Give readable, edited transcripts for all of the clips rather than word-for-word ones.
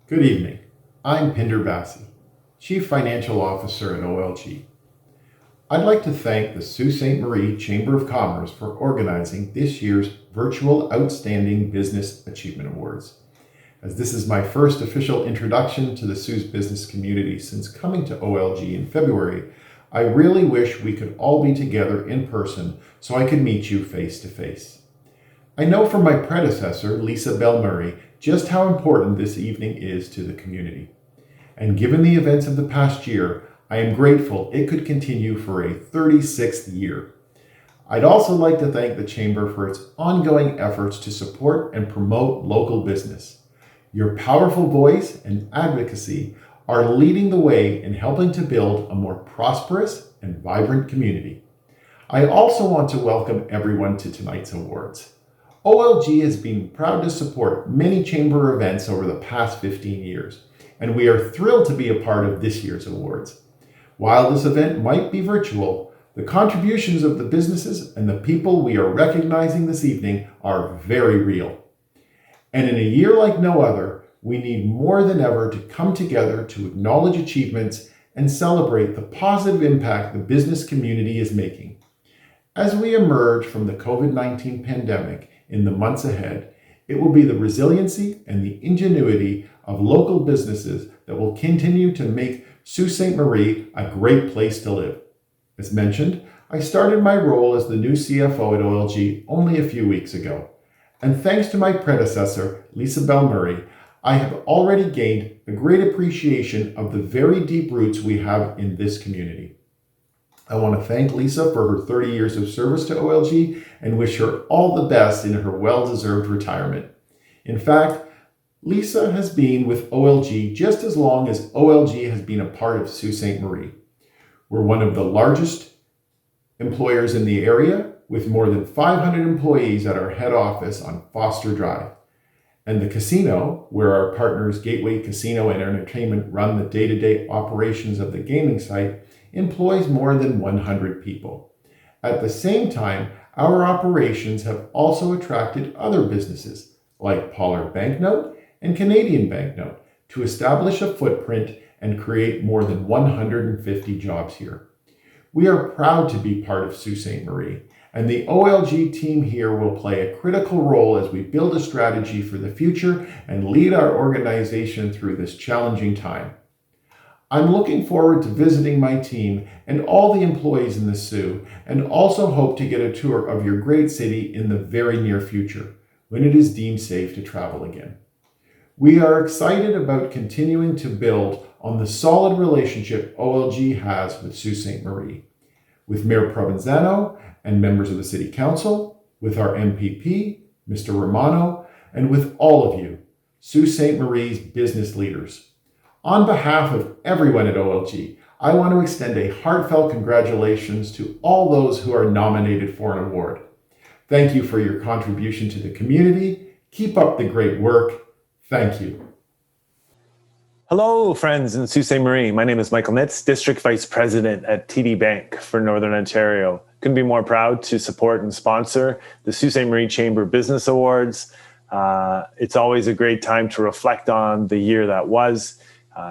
Good evening. I'm Pinder Bassi, Chief Financial Officer at OLG. I'd like to thank the Sault Ste. Marie Chamber of Commerce for organizing this year's virtual Outstanding Business Achievement Awards. As this is my first official introduction to the Sault business community since coming to OLG in February, I really wish we could all be together in person so I could meet you face to face. I know from my predecessor, Lisa Bell-Murray, just how important this evening is to the community. And given the events of the past year, I am grateful it could continue for a 36th year. I'd also like to thank the Chamber for its ongoing efforts to support and promote local business. Your powerful voice and advocacy are leading the way in helping to build a more prosperous and vibrant community. I also want to welcome everyone to tonight's awards. OLG has been proud to support many Chamber events over the past 15 years, and we are thrilled to be a part of this year's awards. While this event might be virtual, the contributions of the businesses and the people we are recognizing this evening are very real. And in a year like no other, we need more than ever to come together to acknowledge achievements and celebrate the positive impact the business community is making. As we emerge from the COVID-19 pandemic in the months ahead, it will be the resiliency and the ingenuity of local businesses that will continue to make Sault Ste. Marie a great place to live. As mentioned, I started my role as the new CFO at OLG only a few weeks ago. And thanks to my predecessor, Lisa Bell-Murray, I have already gained a great appreciation of the very deep roots we have in this community. I want to thank Lisa for her 30 years of service to OLG and wish her all the best in her well-deserved retirement. In fact, Lisa has been with OLG just as long as OLG has been a part of Sault Ste. Marie. We're one of the largest employers in the area, with more than 500 employees at our head office on Foster Drive. And the casino, where our partners Gateway Casino and Entertainment run the day-to-day operations of the gaming site, employs more than 100 people. At the same time, our operations have also attracted other businesses like Pollard Banknote and Canadian Banknote to establish a footprint and create more than 150 jobs here. We are proud to be part of Sault Ste. Marie, and the OLG team here will play a critical role as we build a strategy for the future and lead our organization through this challenging time. I'm looking forward to visiting my team and all the employees in the Soo, and also hope to get a tour of your great city in the very near future, when it is deemed safe to travel again. We are excited about continuing to build on the solid relationship OLG has with Sault Ste. Marie, with Mayor Provenzano and members of the City Council, with our MPP, Mr. Romano, and with all of you, Sault Ste. Marie's business leaders. On behalf of everyone at OLG, I want to extend a heartfelt congratulations to all those who are nominated for an award. Thank you for your contribution to the community. Keep up the great work. Thank you. Hello, friends in Sault Ste. Marie. My name is Michael Nitz, District Vice President at TD Bank for Northern Ontario. Couldn't be more proud to support and sponsor the Sault Ste. Marie Chamber Business Awards. It's always a great time to reflect on the year that was,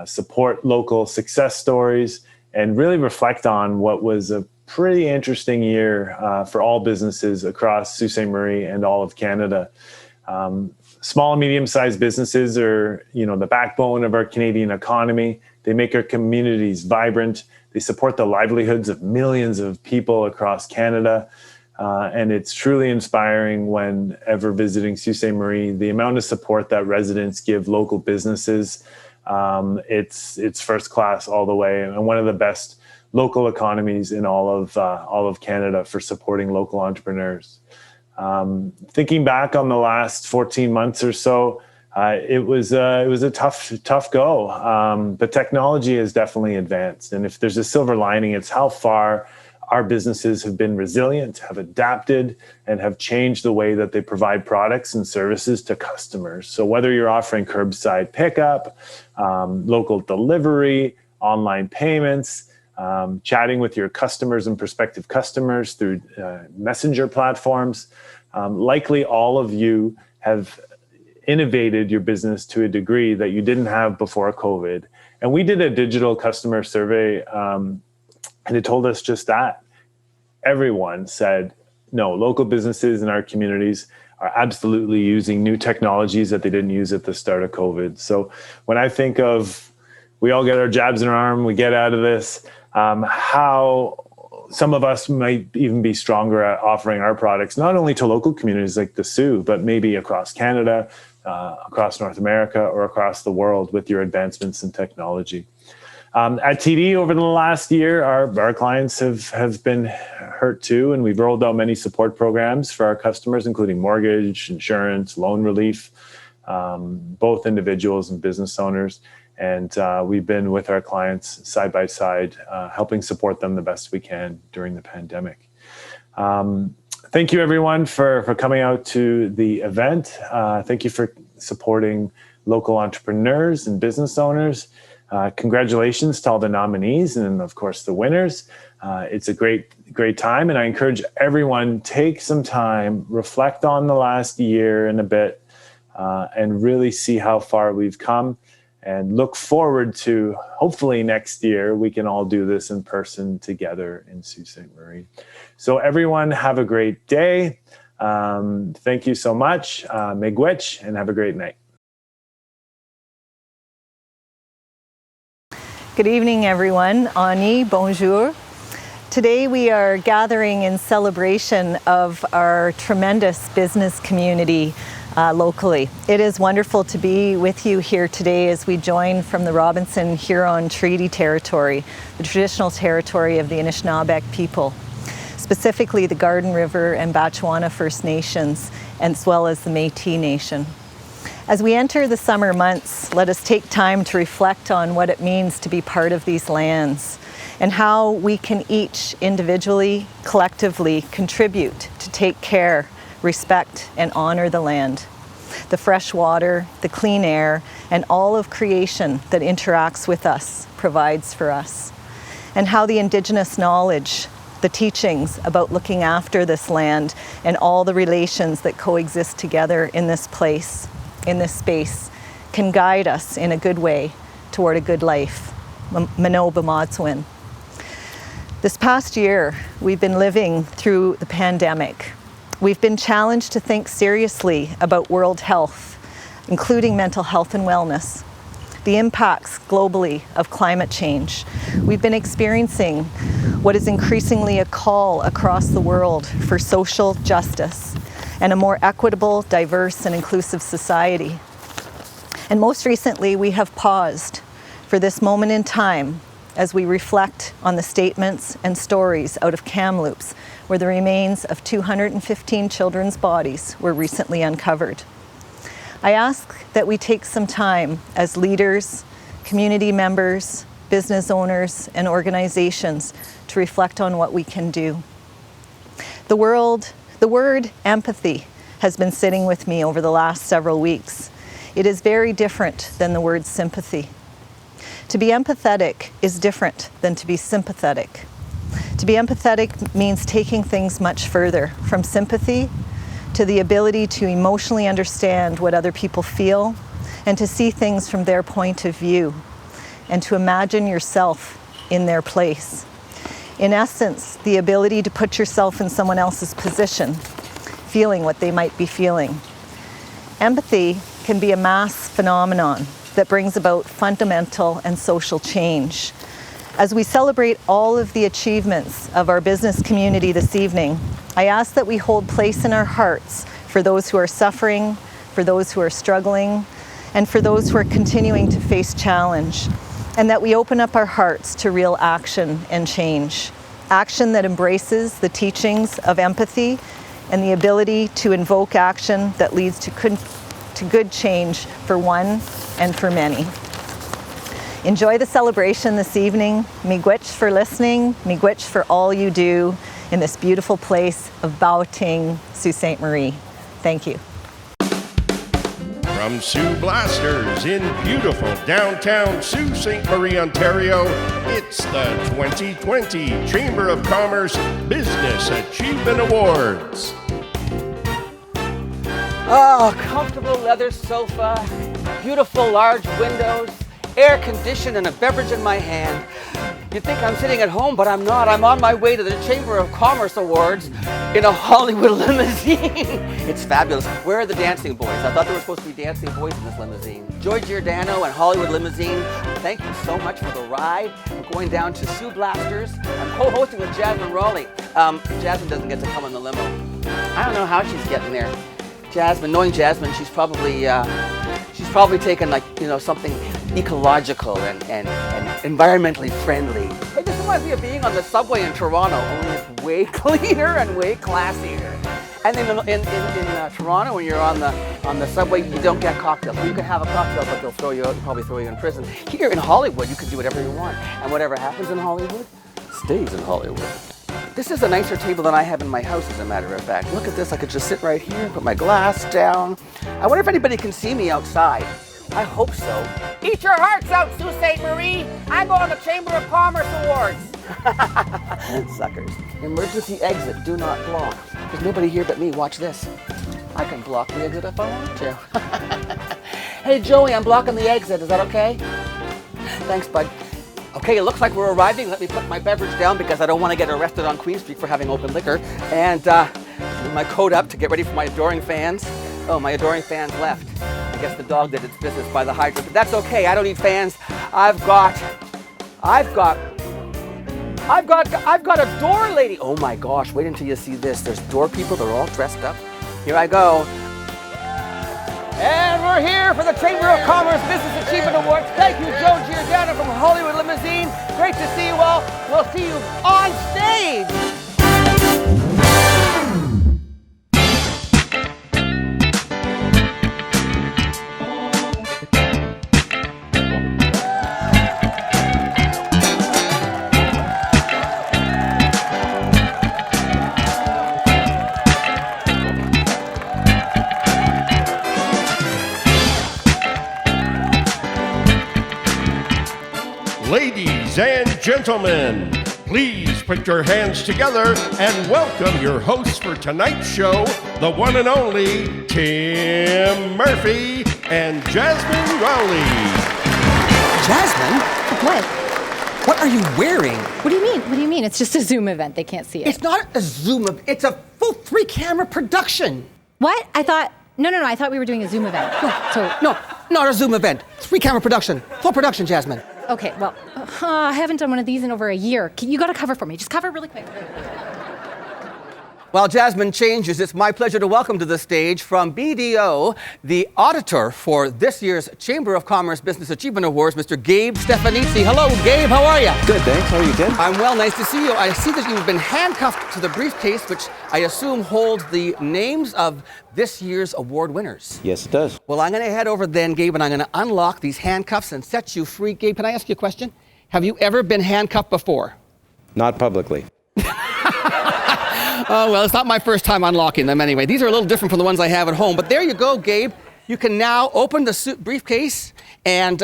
support local success stories, and really reflect on what was a pretty interesting year for all businesses across Sault Ste. Marie and all of Canada. Small and medium-sized businesses are, the backbone of our Canadian economy. They make our communities vibrant. They support the livelihoods of millions of people across Canada. And it's truly inspiring whenever visiting Sault Ste. Marie, the amount of support that residents give local businesses. It's first class all the way, and one of the best local economies in all of Canada for supporting local entrepreneurs. Thinking back on the last 14 months or so, it was a tough go. But technology has definitely advanced, and if there's a silver lining, it's how far our businesses have been resilient, have adapted, and have changed the way that they provide products and services to customers. So whether you're offering curbside pickup, local delivery, online payments, chatting with your customers and prospective customers through messenger platforms, likely all of you have innovated your business to a degree that you didn't have before COVID. And we did a digital customer survey, and it told us just that. Everyone said, no, local businesses in our communities are absolutely using new technologies that they didn't use at the start of COVID. So when I think of, we all get our jabs in our arm, we get out of this, how some of us might even be stronger at offering our products, not only to local communities like the Sioux, but maybe across Canada, across North America, or across the world with your advancements in technology. At TD over the last year, our clients have been hurt too, and we've rolled out many support programs for our customers, including mortgage, insurance, loan relief, both individuals and business owners. And we've been with our clients side by side, helping support them the best we can during the pandemic. Thank you, everyone, for coming out to the event. Thank you for supporting local entrepreneurs and business owners. Congratulations to all the nominees and, of course, the winners. It's a great time, and I encourage everyone, take some time, reflect on the last year and a bit, and really see how far we've come, and look forward to, hopefully next year, we can all do this in person together in Sault Ste. Marie. So everyone, have a great day. Thank you so much. Miigwech, and have a great night. Good evening, everyone. Ani, bonjour. Today we are gathering in celebration of our tremendous business community locally. It is wonderful to be with you here today as we join from the Robinson-Huron Treaty Territory, the traditional territory of the Anishinaabeg people, specifically the Garden River and Batchewana First Nations, as well as the Métis Nation. As we enter the summer months, let us take time to reflect on what it means to be part of these lands and how we can each individually, collectively contribute to take care, respect, and honor the land, the fresh water, the clean air, and all of creation that interacts with us, provides for us, and how the Indigenous knowledge, the teachings about looking after this land and all the relations that coexist together in this place, in this space, can guide us in a good way toward a good life. Mano B'Madswin. This past year, we've been living through the pandemic. We've been challenged to think seriously about world health, including mental health and wellness, the impacts globally of climate change. We've been experiencing what is increasingly a call across the world for social justice and a more equitable, diverse, and inclusive society. And most recently, we have paused for this moment in time as we reflect on the statements and stories out of Kamloops, where the remains of 215 children's bodies were recently uncovered. I ask that we take some time as leaders, community members, business owners, and organizations to reflect on what we can do. The word empathy has been sitting with me over the last several weeks. It is very different than the word sympathy. To be empathetic is different than to be sympathetic. To be empathetic means taking things much further, from sympathy to the ability to emotionally understand what other people feel and to see things from their point of view and to imagine yourself in their place. In essence, the ability to put yourself in someone else's position, feeling what they might be feeling. Empathy can be a mass phenomenon that brings about fundamental and social change. As we celebrate all of the achievements of our business community this evening, I ask that we hold place in our hearts for those who are suffering, for those who are struggling, and for those who are continuing to face challenge, and that we open up our hearts to real action and change. Action that embraces the teachings of empathy and the ability to invoke action that leads to good change for one and for many. Enjoy the celebration this evening. Miigwech for listening. Miigwech for all you do in this beautiful place of Baoting, Sault Ste. Marie. Thank you. From Sioux Blasters in beautiful downtown Sault Ste. Marie, Ontario, it's the 2020 Chamber of Commerce Business Achievement Awards. Oh, comfortable leather sofa, beautiful large windows, air conditioned and a beverage in my hand. You'd think I'm sitting at home, but I'm not. I'm on my way to the Chamber of Commerce Awards in a Hollywood limousine. It's fabulous. Where are the dancing boys? I thought there were supposed to be dancing boys in this limousine. Joy Giordano and Hollywood Limousine, thank you so much for the ride. I'm going down to Sue Blasters. I'm co-hosting with Jasmyn Rowley. Jasmyn doesn't get to come in the limo. I don't know how she's getting there. Jasmyn, knowing Jasmyn, she's probably taken something ecological and environmentally friendly. It just reminds me of being on the subway in Toronto, only it's way cleaner and way classier. And then in Toronto, when you're on the subway, you don't get cocktails. Well, you can have a cocktail, but they'll throw you out and probably throw you in prison. Here in Hollywood, you can do whatever you want, and whatever happens in Hollywood stays in Hollywood. This is a nicer table than I have in my house, as a matter of fact. Look at this, I could just sit right here, put my glass down. I wonder if anybody can see me outside. I hope so. Eat your hearts out, Sault Ste. Marie. I'm going to the Chamber of Commerce Awards. Suckers. Emergency exit, do not block. There's nobody here but me, watch this. I can block the exit if I want to. Hey Joey, I'm blocking the exit, is that okay? Thanks, bud. Okay, it looks like we're arriving. Let me put my beverage down because I don't want to get arrested on Queen Street for having open liquor. And put my coat up to get ready for my adoring fans. Oh, my adoring fans left. I guess the dog did its business by the hydrant, but that's okay. I don't need fans. I've got a door lady. Oh my gosh, wait until you see this. There's door people, they're all dressed up. Here I go. And we're here for the Chamber of Commerce Business Achievement Awards. Thank you, Joe Giordano from Hollywood Limousine. Great to see you all. We'll see you on stage. Ladies and gentlemen, please put your hands together and welcome your hosts for tonight's show, the one and only Tim Murphy and Jasmyn Rowley. Jasmyn? What? What are you wearing? What do you mean? What do you mean? It's just a Zoom event. They can't see it. It's not a Zoom event. It's a full 3-camera production. What? I thought... No. I thought we were doing a Zoom event. No, not a Zoom event. 3-camera production. Full production, Jasmyn. Okay, well, I haven't done one of these in over a year. You gotta cover for me. Just cover really quick. While Jasmyn changes, it's my pleasure to welcome to the stage from BDO, the auditor for this year's Chamber of Commerce Business Achievement Awards, Mr. Gabe Stefanitzi. Hello, Gabe, how are you? Good, thanks. How are you, Tim? I'm well, nice to see you. I see that you've been handcuffed to the briefcase, which I assume holds the names of this year's award winners. Yes, it does. Well, I'm gonna head over then, Gabe, and I'm gonna unlock these handcuffs and set you free. Gabe, can I ask you a question? Have you ever been handcuffed before? Not publicly. Oh, well, it's not my first time unlocking them anyway. These are a little different from the ones I have at home. But there you go, Gabe. You can now open the briefcase and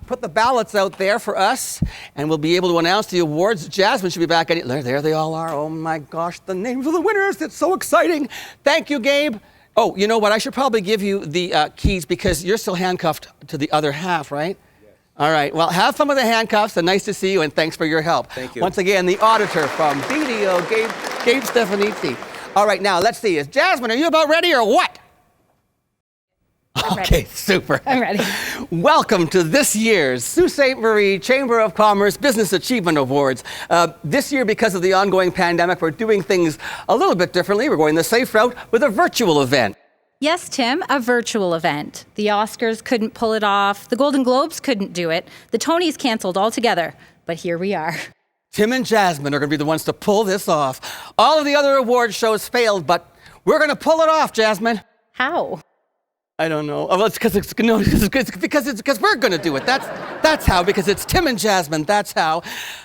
put the ballots out there for us, and we'll be able to announce the awards. Jasmyn should be back. There they all are. Oh, my gosh, the names of the winners. It's so exciting. Thank you, Gabe. Oh, you know what? I should probably give you the keys because you're still handcuffed to the other half, right? All right, well, have fun with the handcuffs, and nice to see you, and thanks for your help. Thank you. Once again, the auditor from BDO, Gabe Stefanitzi. All right, now, let's see. Jasmyn, are you about ready or what? I'm Okay, ready. super. I'm ready. Welcome to this year's Sault Ste. Marie Chamber of Commerce Business Achievement Awards. This year, because of the ongoing pandemic, we're doing things a little bit differently. We're going the safe route with a virtual event. Yes, Tim, a virtual event. The Oscars couldn't pull it off. The Golden Globes couldn't do it. The Tonys canceled altogether. But here we are. Tim and Jasmyn are going to be the ones to pull this off. All of the other award shows failed, but we're going to pull it off, Jasmyn. How? I don't know. Oh, well, it's because we're going to do it. That's how, because it's Tim and Jasmyn. That's how.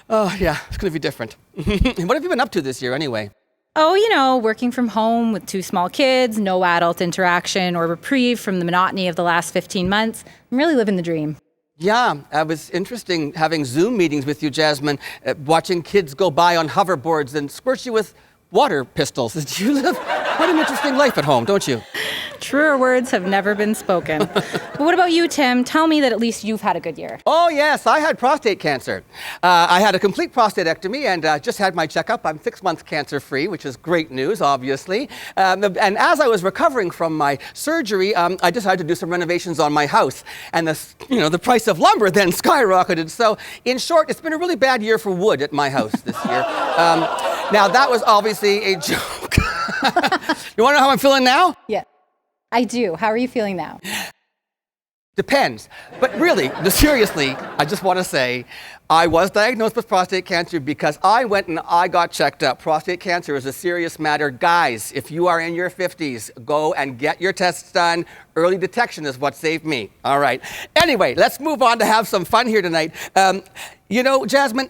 Oh, yeah, it's going to be different. What have you been up to this year anyway? Oh, you know, working from home with 2 small kids, no adult interaction or reprieve from the monotony of the last 15 months. I'm really living the dream. Yeah, it was interesting having Zoom meetings with you, Jasmyn, watching kids go by on hoverboards and squirt you with water pistols. You live quite an interesting life at home, don't you? Truer words have never been spoken. But what about you, Tim? Tell me that at least you've had a good year. Oh, yes, I had prostate cancer. I had a complete prostatectomy and just had my checkup. I'm 6 months cancer-free, which is great news, obviously. And as I was recovering from my surgery, I decided to do some renovations on my house. And the price of lumber then skyrocketed. So, in short, it's been a really bad year for wood at my house this year. Now, that was obviously a joke. You want to know how I'm feeling now? Yeah, I do. How are you feeling now? Depends. But really, seriously, I just want to say, I was diagnosed with prostate cancer because I went and I got checked up. Prostate cancer is a serious matter. Guys, if you are in your 50s, go and get your tests done. Early detection is what saved me. All right. Anyway, let's move on to have some fun here tonight. Jasmyn,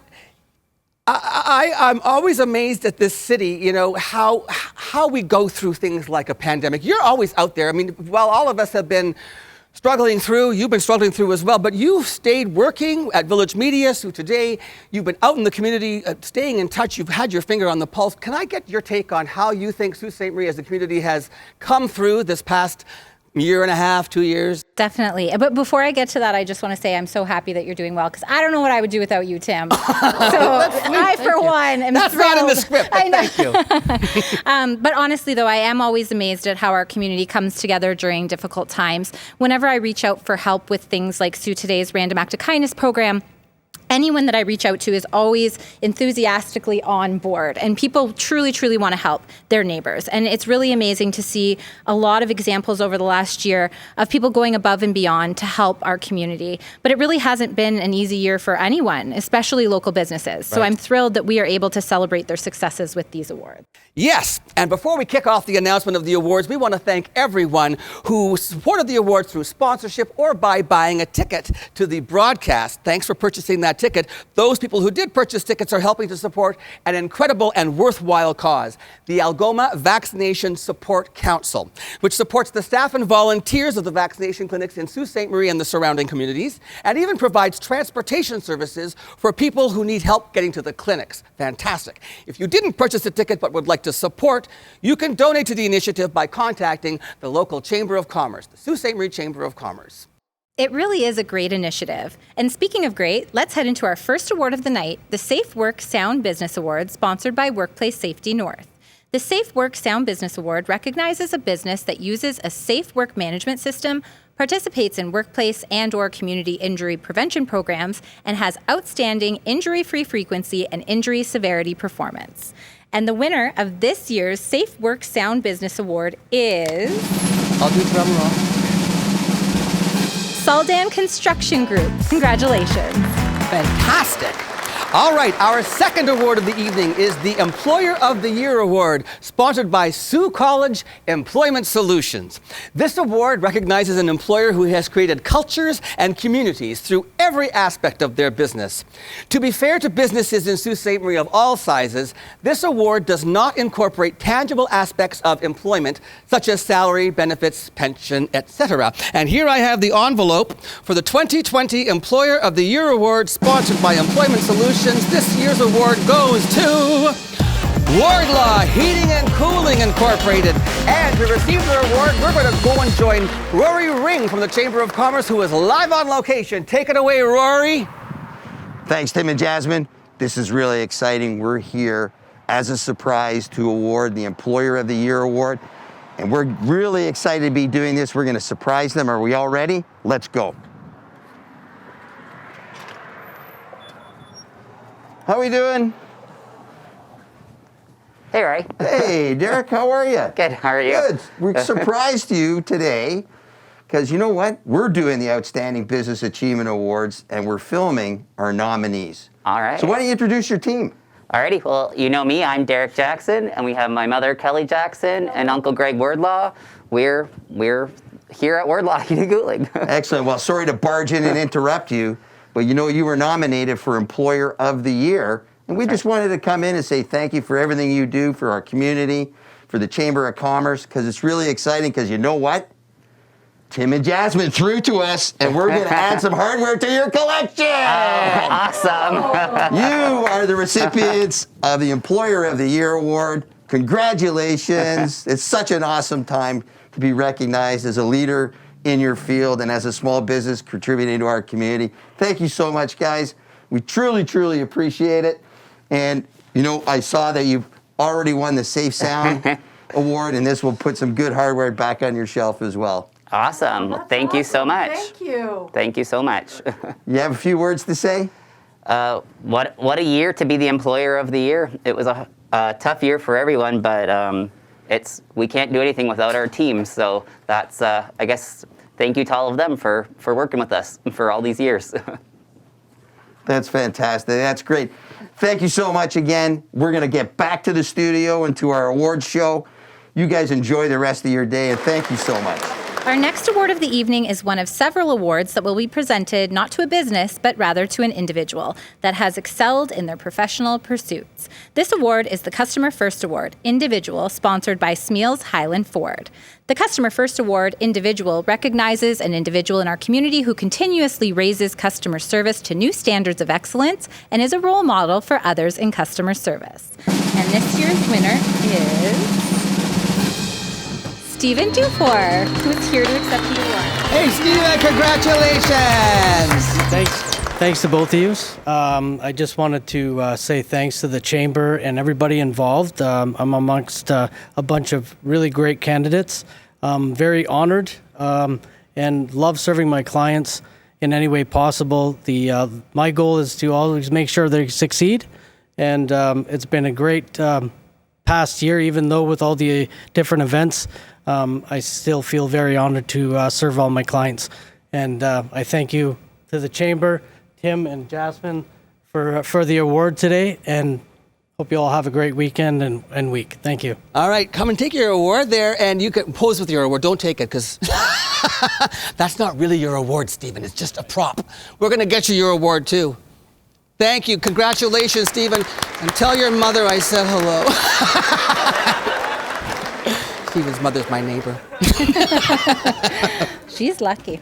I'm always amazed at this city, how we go through things like a pandemic. You're always out there. I mean, while all of us have been struggling through, you've been struggling through as well, but you've stayed working at Village Media, so today you've been out in the community, staying in touch, you've had your finger on the pulse. Can I get your take on how you think Sault Ste. Marie as a community has come through this past year and a half, 2 years? Definitely. But before I get to that, I just want to say I'm so happy that you're doing well, because I don't know what I would do without you, Tim. So I, for one, am That's thrilled. not in the script, but thank you. But honestly, though, I am always amazed at how our community comes together during difficult times. Whenever I reach out for help with things like Sue Today's Random Act of Kindness program, anyone that I reach out to is always enthusiastically on board, and people truly, truly want to help their neighbors. And it's really amazing to see a lot of examples over the last year of people going above and beyond to help our community. But it really hasn't been an easy year for anyone, especially local businesses. So I'm thrilled that we are able to celebrate their successes with these awards. Yes, and before we kick off the announcement of the awards, we want to thank everyone who supported the awards through sponsorship or by buying a ticket to the broadcast. Thanks for purchasing that ticket. Those people who did purchase tickets are helping to support an incredible and worthwhile cause, the Algoma Vaccination Support Council, which supports the staff and volunteers of the vaccination clinics in Sault Ste. Marie and the surrounding communities, and even provides transportation services for people who need help getting to the clinics. Fantastic. If you didn't purchase a ticket but would like to support, you can donate to the initiative by contacting the local Chamber of Commerce, the Sault Ste. Marie Chamber of Commerce. It really is a great initiative. And speaking of great, let's head into our first award of the night, the Safe Work Sound Business Award, sponsored by Workplace Safety North. The Safe Work Sound Business Award recognizes a business that uses a safe work management system, participates in workplace and/or community injury prevention programs, and has outstanding injury-free frequency and injury severity performance. And the winner of this year's Safe Work Sound Business Award is... I'll do drum roll. Sault Ste. Construction Group. Congratulations. Fantastic. All right, our second award of the evening is the Employer of the Year Award, sponsored by Sault College Employment Solutions. This award recognizes an employer who has created cultures and communities through every aspect of their business. To be fair to businesses in Sault Ste. Marie of all sizes, this award does not incorporate tangible aspects of employment, such as salary, benefits, pension, etc. And here I have the envelope for the 2020 Employer of the Year Award, sponsored by Employment Solutions. This year's award goes to Wardlaw Heating and Cooling Incorporated. And to receive their award, we're going to go and join Rory Ring from the Chamber of Commerce, who is live on location. Take it away, Rory. Thanks, Tim and Jasmyn. This is really exciting. We're here as a surprise to award the Employer of the Year Award. And we're really excited to be doing this. We're going to surprise them. Are we all ready? Let's go. How we doing? Hey, Ray. Hey, Derek, how are you? Good, how are you? Good. We surprised you today because you know what? We're doing the Outstanding Business Achievement Awards and we're filming our nominees. All right. So why don't you introduce your team? Alrighty, well, you know me, I'm Derek Jackson, and we have my mother, Kelly Jackson, and Uncle Greg Wardlaw. We're here at Wardlaw Heating and Cooling. Excellent. Well, sorry to barge in and interrupt you, but you know you were nominated for Employer of the Year, and we just wanted to come in and say thank you for everything you do for our community, for the Chamber of Commerce, because it's really exciting, because you know what? Tim and Jasmyn threw to us, and we're going to add some hardware to your collection. Awesome. You are the recipients of the Employer of the Year Award. Congratulations. It's such an awesome time to be recognized as a leader in your field and as a small business contributing to our community. Thank you so much, guys. We truly, truly appreciate it. And, you know, I saw that you've already won the Safe Sound Award, and this will put some good hardware back on your shelf as well. Awesome. That's Thank you so awesome. much. Thank you. Thank you so much. You have a few words to say? What a year to be the Employer of the Year. It was a tough year for everyone, but we can't do anything without our team. So that's, I guess, thank you to all of them for working with us for all these years. That's fantastic. That's great. Thank you so much again. We're going to get back to the studio and to our awards show. You guys enjoy the rest of your day, and thank you so much. Our next award of the evening is one of several awards that will be presented not to a business, but rather to an individual that has excelled in their professional pursuits. This award is the Customer First Award, Individual, sponsored by Smeals Highland Ford. The Customer First Award, Individual, recognizes an individual in our community who continuously raises customer service to new standards of excellence and is a role model for others in customer service. And this year's winner is Stephen Dufour, who is here to accept the award. Hey, Stephen, congratulations! Thanks to both of you. I just wanted to say thanks to the Chamber and everybody involved. I'm amongst a bunch of really great candidates. Very honored and love serving my clients in any way possible. My goal is to always make sure they succeed, and it's been a great past year, even though with all the different events. I still feel very honored to serve all my clients. And I thank you to the Chamber, Tim and Jasmyn, for the award today, and hope you all have a great weekend and week. Thank you. All right, come and take your award there, and you can pose with your award. Don't take it, because that's not really your award, Stephen. It's just a prop. We're going to get you your award, too. Thank you. Congratulations, Stephen. And tell your mother I said hello. Stephen's mother's my neighbor. She's lucky.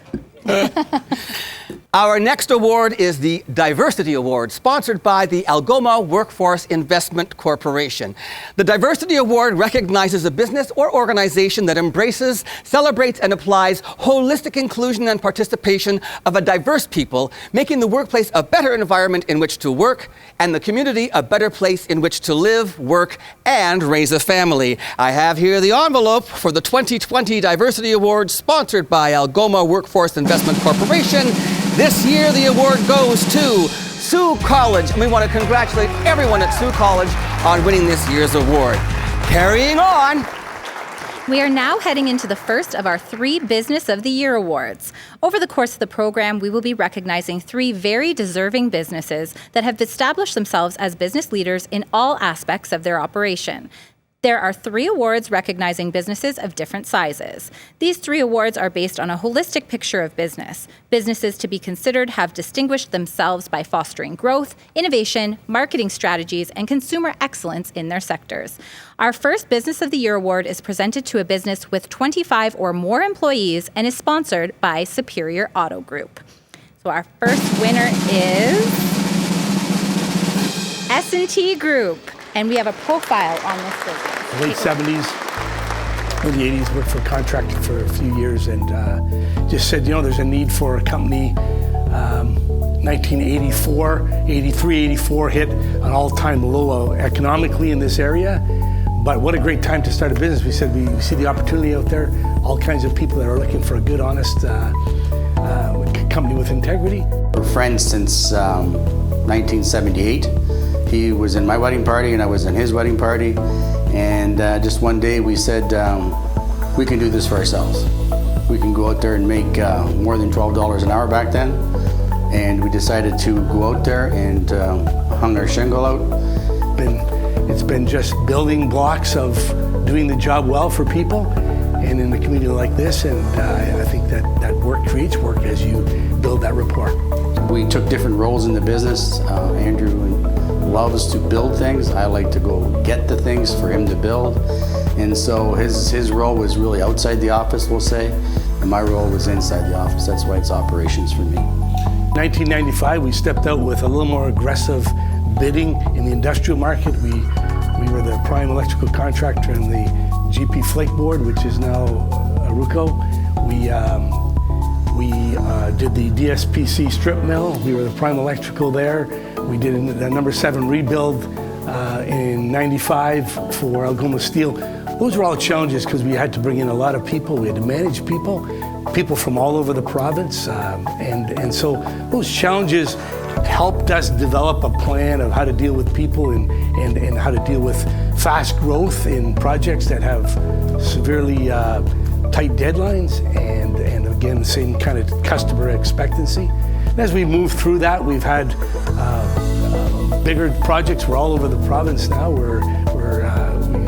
Our next award is the Diversity Award, sponsored by the Algoma Workforce Investment Corporation. The Diversity Award recognizes a business or organization that embraces, celebrates, and applies holistic inclusion and participation of a diverse people, making the workplace a better environment in which to work, and the community a better place in which to live, work, and raise a family. I have here the envelope for the 2020 Diversity Award, sponsored by Algoma Workforce Investment Corporation. This year, the award goes to Sault College, and we want to congratulate everyone at Sault College on winning this year's award. Carrying on. We are now heading into the first of our 3 Business of the Year awards. Over the course of the program, we will be recognizing 3 very deserving businesses that have established themselves as business leaders in all aspects of their operation. There are 3 awards recognizing businesses of different sizes. These 3 awards are based on a holistic picture of business. Businesses to be considered have distinguished themselves by fostering growth, innovation, marketing strategies, and consumer excellence in their sectors. Our first Business of the Year award is presented to a business with 25 or more employees and is sponsored by Superior Auto Group. So our first winner is S&T Group. And we have a profile on this business. Late 70s, early 80s, worked for a contractor for a few years, and just said, you know, there's a need for a company. 1984, 83, 84 hit an all-time low economically in this area. But what a great time to start a business. We said we see the opportunity out there, all kinds of people that are looking for a good, honest company with integrity. We're friends since 1978. He was in my wedding party and I was in his wedding party. And just one day we said, we can do this for ourselves. We can go out there and make more than $12 an hour back then. And we decided to go out there and hung our shingle out. It's been just building blocks of doing the job well for people and in a community like this. And I think that work creates work as you build that rapport. We took different roles in the business. Andrew loves to build things. I like to go get the things for him to build. And so his role was really outside the office, we'll say, and my role was inside the office. That's why it's operations for me. 1995, we stepped out with a little more aggressive bidding in the industrial market. We were the prime electrical contractor in the GP Flake Board, which is now Ruco. We did the DSPC strip mill. We were the prime electrical there. We did the number 7 rebuild in 95 for Algoma Steel. Those were all challenges because we had to bring in a lot of people. We had to manage people from all over the province. And so those challenges helped us develop a plan of how to deal with people and how to deal with fast growth in projects that have severely tight deadlines and again, the same kind of customer expectancy. And as we move through that, we've had bigger projects. We're all over the province now. We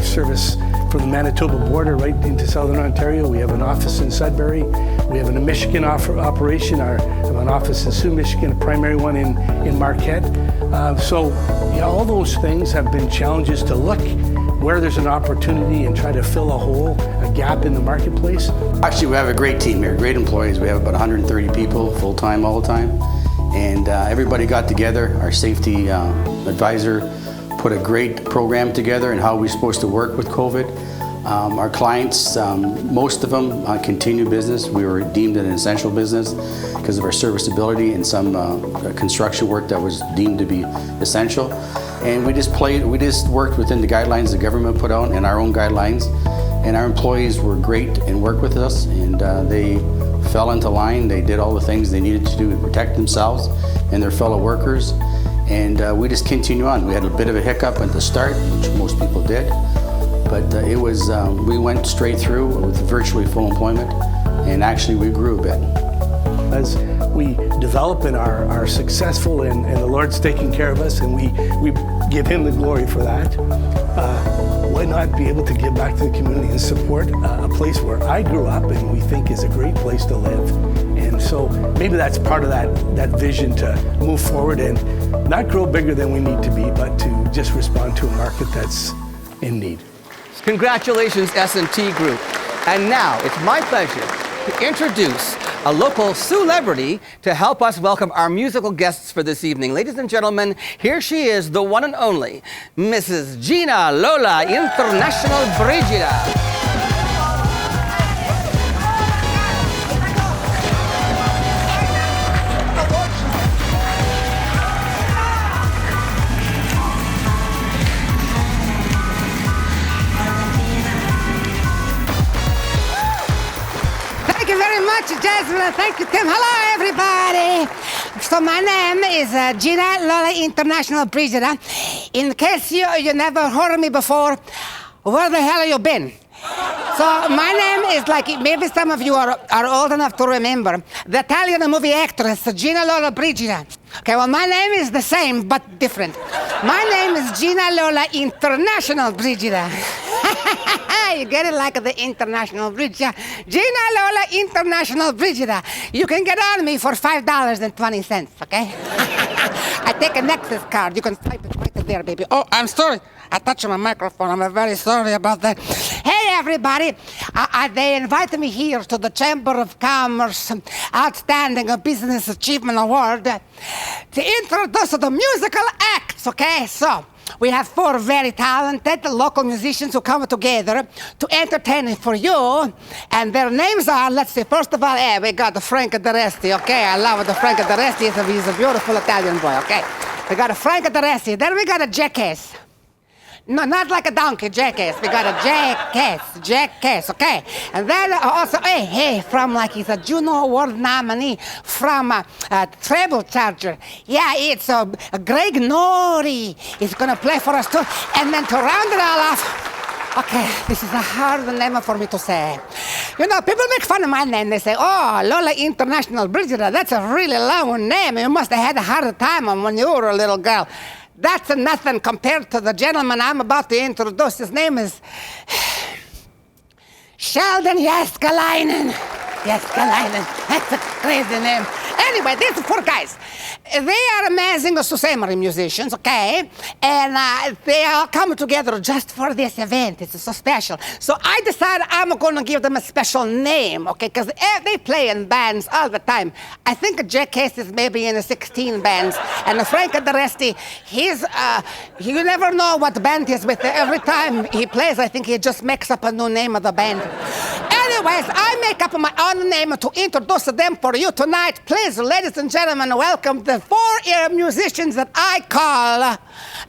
service from the Manitoba border right into southern Ontario. We have an office in Sudbury. We have a Michigan operation. We have an office in Sault, Michigan, a primary one in Marquette. So all those things have been challenges to look where there's an opportunity and try to fill a gap in the marketplace. Actually, we have a great team here, great employees. We have about 130 people, full-time, all the time. And everybody got together. Our safety advisor put a great program together and how we're supposed to work with COVID. Our clients, most of them continue business. We were deemed an essential business because of our serviceability and some construction work that was deemed to be essential. And we just worked within the guidelines the government put out and our own guidelines. And our employees were great and worked with us, and they fell into line. They did all the things they needed to do to protect themselves and their fellow workers. And we just continue on. We had a bit of a hiccup at the start, which most people did, but we went straight through with virtually full employment, and actually we grew a bit. As we develop and are successful, and the Lord's taking care of us, and we give Him the glory for that, why not be able to give back to the community and support a place where I grew up and we think is a great place to live? And so maybe that's part of that vision to move forward and not grow bigger than we need to be, but to just respond to a market that's in need. Congratulations, S&T Group. And now it's my pleasure to introduce a local celebrity to help us welcome our musical guests for this evening. Ladies and gentlemen, here she is, the one and only Mrs. Gina Lola International Brigida. Thank you very much, Jasmyn. Thank you, Tim. Hello, everybody. So my name is Gina Lola International Brigida. In case you never heard of me before, where the hell have you been? So my name is, like, maybe some of you are old enough to remember, the Italian movie actress, Gina Lola Brigida. Okay, well, my name is the same, but different. My name is Gina Lola International Brigida. You get it, like the International Brigida. Gina Lola International Brigida. You can get on me for $5.20, okay? I take a Nexus card. You can type it right there, baby. Oh, I'm sorry. I touched my microphone. I'm very sorry about that. Hey, everybody. They invited me here to the Chamber of Commerce Outstanding Business Achievement Award to introduce the musical acts, okay? So, we have 4 very talented local musicians who come together to entertain for you. And their names are, let's see, first of all, we got Frank D'Aresti, okay? I love the Frank D'Aresti. He's a beautiful Italian boy, okay? We got a Frank D'Aresti. Then we got a jackass. No, not like a donkey, jackass. We got a jackass, okay? And then also, from, like, he's a Juno Award nominee from Treble Charger. Yeah, it's Greg Nori. He's gonna play for us too. And then to round it all off, okay, this is a hard name for me to say. You know, people make fun of my name. They say, oh, Lola International Brigida, that's a really long name. You must have had a hard time when you were a little girl. That's nothing compared to the gentleman I'm about to introduce. His name is Sheldon Jaskalainen. Jaskalainen. That's a crazy name. Anyway, these 4 guys, they are amazing Sault Ste. Marie musicians, okay? And they all come together just for this event. It's so special. So I decided I'm going to give them a special name, okay? Because they play in bands all the time. I think Jackass is maybe in 16 bands. And Frank D'Aresti, you never know what band he's with. Every time he plays, I think he just makes up a new name of the band. Anyways, I make up my own name to introduce them for you tonight. Please, ladies and gentlemen, welcome the 4 musicians that I call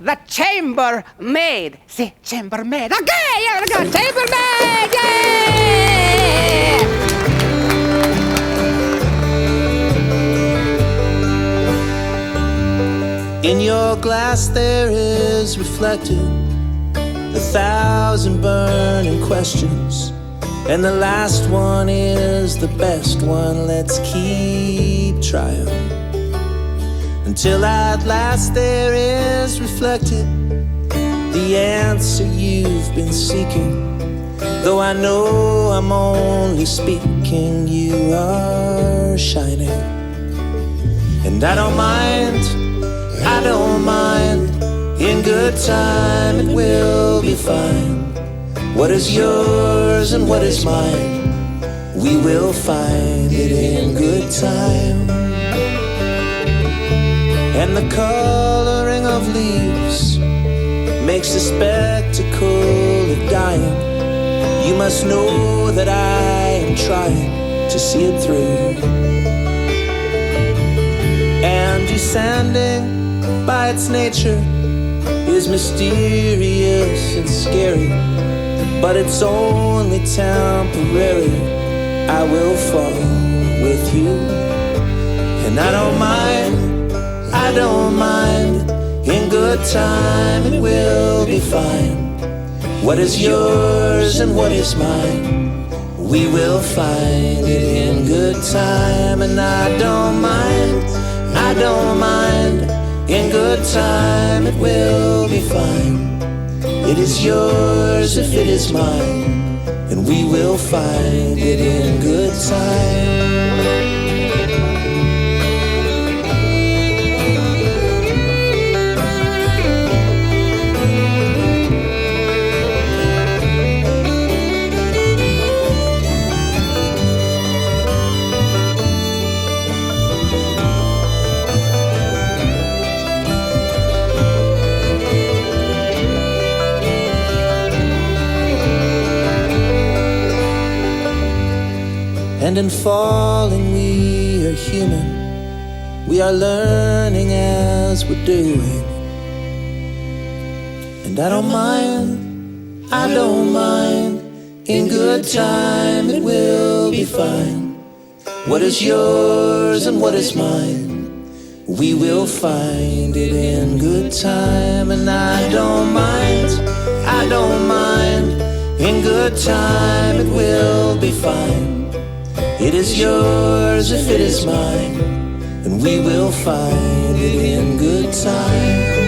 the Chambermaid. See, Chambermaid. Okay, here we go, Chambermaid, yeah! In your glass there is reflected 1,000 burning questions, and the last one is the best one. Let's keep trying until at last there is reflected the answer you've been seeking. Though I know I'm only speaking, you are shining. And I don't mind, I don't mind. In good time it will be fine. What is yours and what is mine? We will find it in good time. And the coloring of leaves makes the spectacle of dying. You must know that I am trying to see it through. And descending by its nature is mysterious and scary, but it's only temporary. I will fall with you. And I don't mind, I don't mind. In good time it will be fine. What is yours and what is mine? We will find it in good time. And I don't mind, I don't mind. In good time it will be fine. It is yours if it is mine, and we will find it in good time. And in falling we are human. We are learning as we're doing. And I don't mind, I don't mind. In good time it will be fine. What is yours and what is mine? We will find it in good time. And I don't mind, I don't mind. In good time it will be fine. It is yours if it is mine, and we will find it in good time.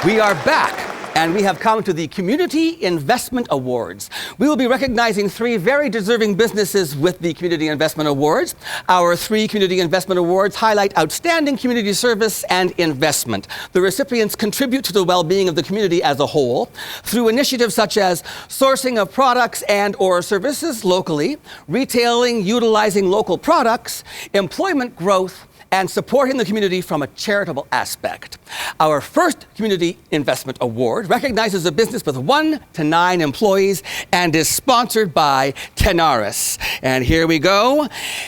We are back, and we have come to the Community Investment Awards. We will be recognizing 3 very deserving businesses with the Community Investment Awards. Our 3 Community Investment Awards highlight outstanding community service and investment. The recipients contribute to the well-being of the community as a whole through initiatives such as sourcing of products and or services locally, retailing utilizing local products, employment growth, and supporting the community from a charitable aspect. Our first Community Investment Award recognizes a business with 1 to 9 employees and is sponsored by Tenaris. And here we go.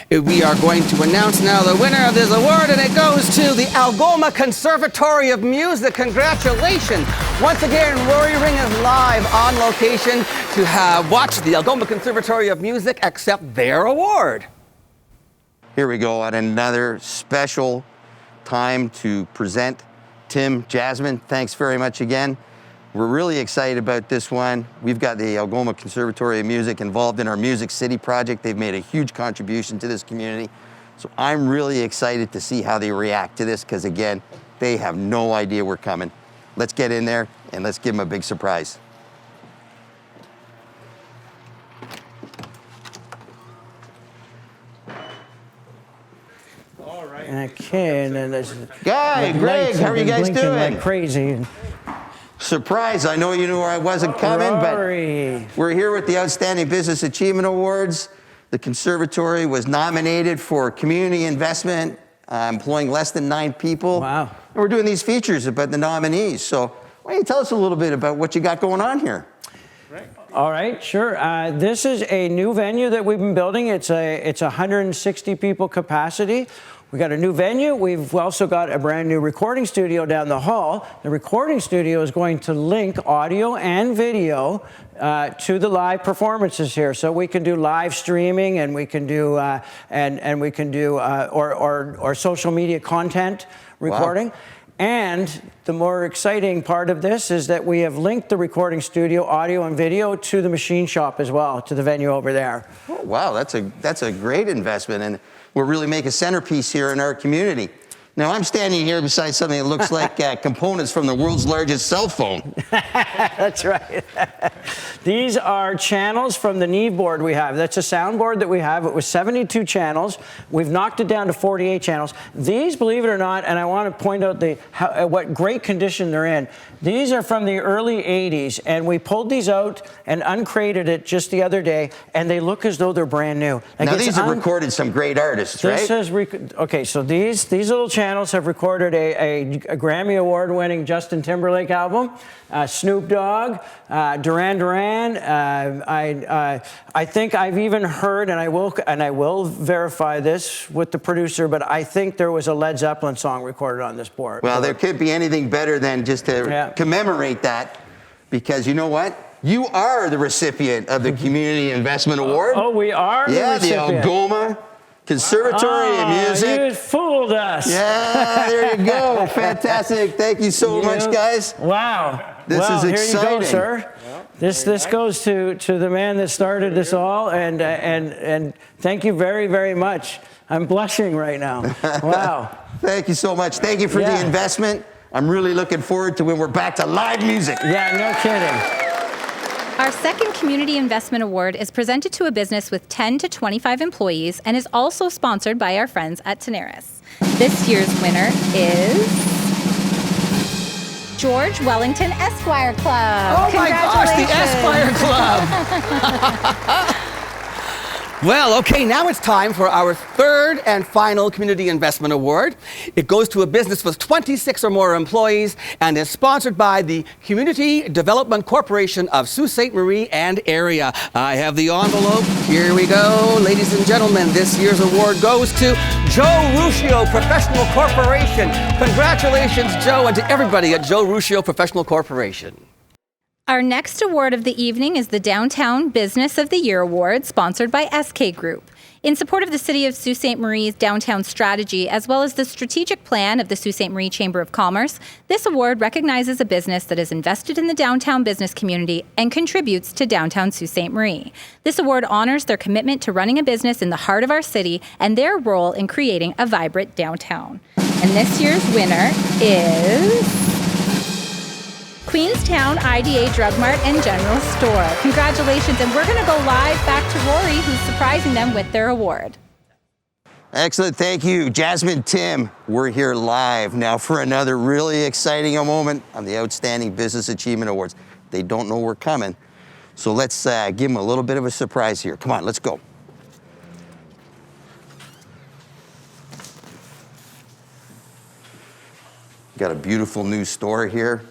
We are going to announce now the winner of this award, and it goes to the Algoma Conservatory of Music. Congratulations. Once again, Rory Ring is live on location to watch the Algoma Conservatory of Music accept their award. Here we go at another special time to present Tim, Jasmyn. Thanks very much again. We're really excited about this one. We've got the Algoma Conservatory of Music involved in our Music City project. They've made a huge contribution to this community. So I'm really excited to see how they react to this, because again, they have no idea we're coming. Let's get in there and let's give them a big surprise. Okay, and then there's Guy, Greg, how are you guys doing? Like crazy. Surprise, I know you knew I wasn't coming, but Rory. we're here with the Outstanding Business Achievement Awards. The conservatory was nominated for community investment, employing less than 9 people. Wow. And we're doing these features about the nominees. So why don't you tell us a little bit about what you got going on here? All right, sure. This is a new venue that we've been building. It's 160 people capacity. We got a new venue. We've also got a brand new recording studio down the hall. The recording studio is going to link audio and video to the live performances here, so we can do live streaming, and we can do or social media content recording. Wow. And the more exciting part of this is that we have linked the recording studio, audio and video, to the machine shop as well, to the venue over there. Oh, wow, that's a great investment, and we'll really make a centerpiece here in our community. Now, I'm standing here beside something that looks like components from the world's largest cell phone. That's right. These are channels from the Neve board we have. That's a soundboard that we have. It was 72 channels. We've knocked it down to 48 channels. These, believe it or not, and I want to point out what great condition they're in. These are from the early 80s, and we pulled these out and uncrated it just the other day, and they look as though they're brand new. Like, now, these have recorded some great artists, right? Okay, so these little channels have recorded a Grammy Award-winning Justin Timberlake album, Snoop Dogg, Duran Duran. I think I've even heard, and I will verify this with the producer, but I think there was a Led Zeppelin song recorded on this board. Well, there could be anything better than just to commemorate that, because you know what? You are the recipient of the Community Investment Award. Oh, we are the recipient. Yeah, the Algoma Conservatory of Music. You fooled us. Yeah, there you go. Fantastic. Thank you so much, guys. Wow. This is exciting. Here you go, sir. This goes to the man that started this all, and thank you very, very much. I'm blushing right now. Wow. Thank you so much. Thank you for the investment. I'm really looking forward to when we're back to live music. Yeah, no kidding. Our second Community Investment Award is presented to a business with 10 to 25 employees and is also sponsored by our friends at Tenaris. This year's winner is George Wellington Esquire Club. Oh my gosh, the Esquire Club. Well, okay, now it's time for our third and final Community Investment Award. It goes to a business with 26 or more employees and is sponsored by the Community Development Corporation of Sault Ste. Marie and area. I have the envelope. Here we go. Ladies and gentlemen, this year's award goes to Joe Ruscio Professional Corporation. Congratulations, Joe, and to everybody at Joe Ruscio Professional Corporation. Our next award of the evening is the Downtown Business of the Year Award, sponsored by SK Group. In support of the City of Sault Ste. Marie's downtown strategy, as well as the strategic plan of the Sault Ste. Marie Chamber of Commerce, this award recognizes a business that is invested in the downtown business community and contributes to downtown Sault Ste. Marie. This award honors their commitment to running a business in the heart of our city and their role in creating a vibrant downtown. And this year's winner is Queenstown IDA Drug Mart and General Store. Congratulations, and we're going to go live back to Rory, who's surprising them with their award. Excellent, thank you. Jasmyn, Tim, we're here live now for another really exciting moment on the Outstanding Business Achievement Awards. They don't know we're coming, so let's give them a little bit of a surprise here. Come on, let's go. Got a beautiful new store here.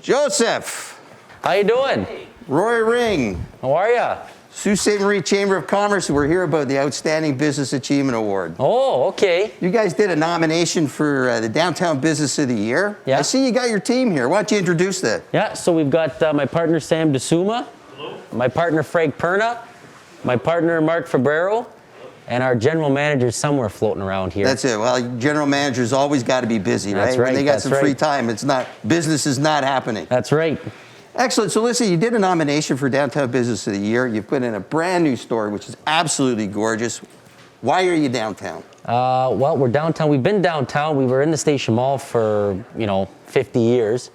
Joseph. How you doing? Roy Ring. How are ya? Sault Ste. Marie Chamber of Commerce. We're here about the Outstanding Business Achievement Award. Oh, okay. You guys did a nomination for the Downtown Business of the Year. Yeah. I see you got your team here. Why don't you introduce that? Yeah, so we've got my partner Sam DeSuma. Hello. My partner Frank Perna. My partner Mark Fabrero. And our general manager's somewhere floating around here. That's it. Well, general manager's always got to be busy, right? That's right. When they got some free time, business is not happening. That's right. Excellent. So listen, you did a nomination for Downtown Business of the Year. You put in a brand new store, which is absolutely gorgeous. Why are you downtown? Well, we're downtown. We've been downtown. We were in the Station Mall for, 50 years.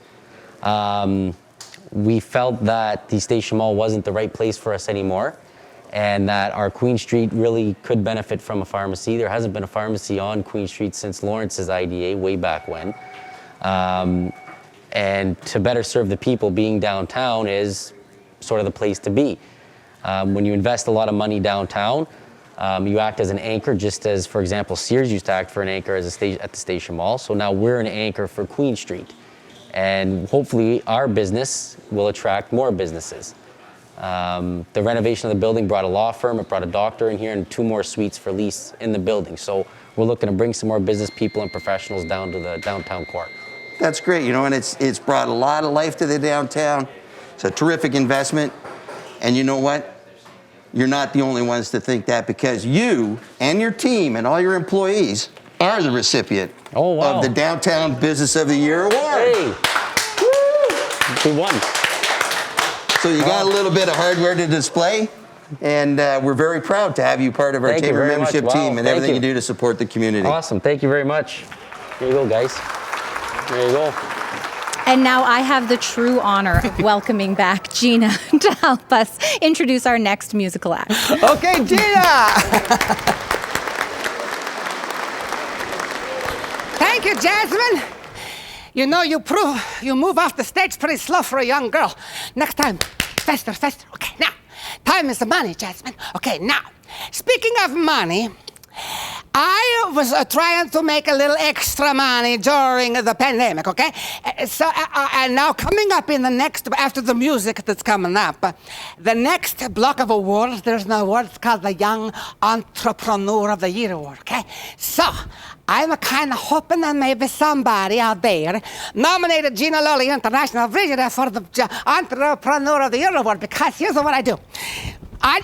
We felt that the Station Mall wasn't the right place for us anymore, and that our Queen Street really could benefit from a pharmacy. There hasn't been a pharmacy on Queen Street since Lawrence's IDA way back when. And to better serve the people, being downtown is sort of the place to be. When you invest a lot of money downtown, you act as an anchor, just as, for example, Sears used to act for an anchor at the Station Mall. So now we're an anchor for Queen Street. And hopefully our business will attract more businesses. The renovation of the building brought a law firm, it brought a doctor in here, and 2 more suites for lease in the building. So we're looking to bring some more business people and professionals down to the downtown core. That's great, you know, and it's brought a lot of life to the downtown. It's a terrific investment. And you know what? You're not the only ones to think that, because you and your team and all your employees are the recipient of the Downtown Business of the Year Award. Hey! Woo! We won. So you got a little bit of hardware to display, and we're very proud to have you part of our Thank you Chamber very membership much. Wow, team and thank everything you. you do to support the community. Awesome, thank you very much. There you go, guys. There you go. And now I have the true honor of welcoming back Gina to help us introduce our next musical act. Okay, Gina! Thank you, Jasmyn. You know, you move off the stage pretty slow for a young girl. Next time, faster, faster. Okay, now, time is the money, Jasmyn. Okay, now, speaking of money, I was trying to make a little extra money during the pandemic, okay? So, and now coming up in the next, after the music that's coming up, the next block of awards, there's an award called the Young Entrepreneur of the Year Award, okay? So, I'm kind of hoping that maybe somebody out there nominated Gina Rowley International Visitor for the Entrepreneur of the Year Award, because here's what I do.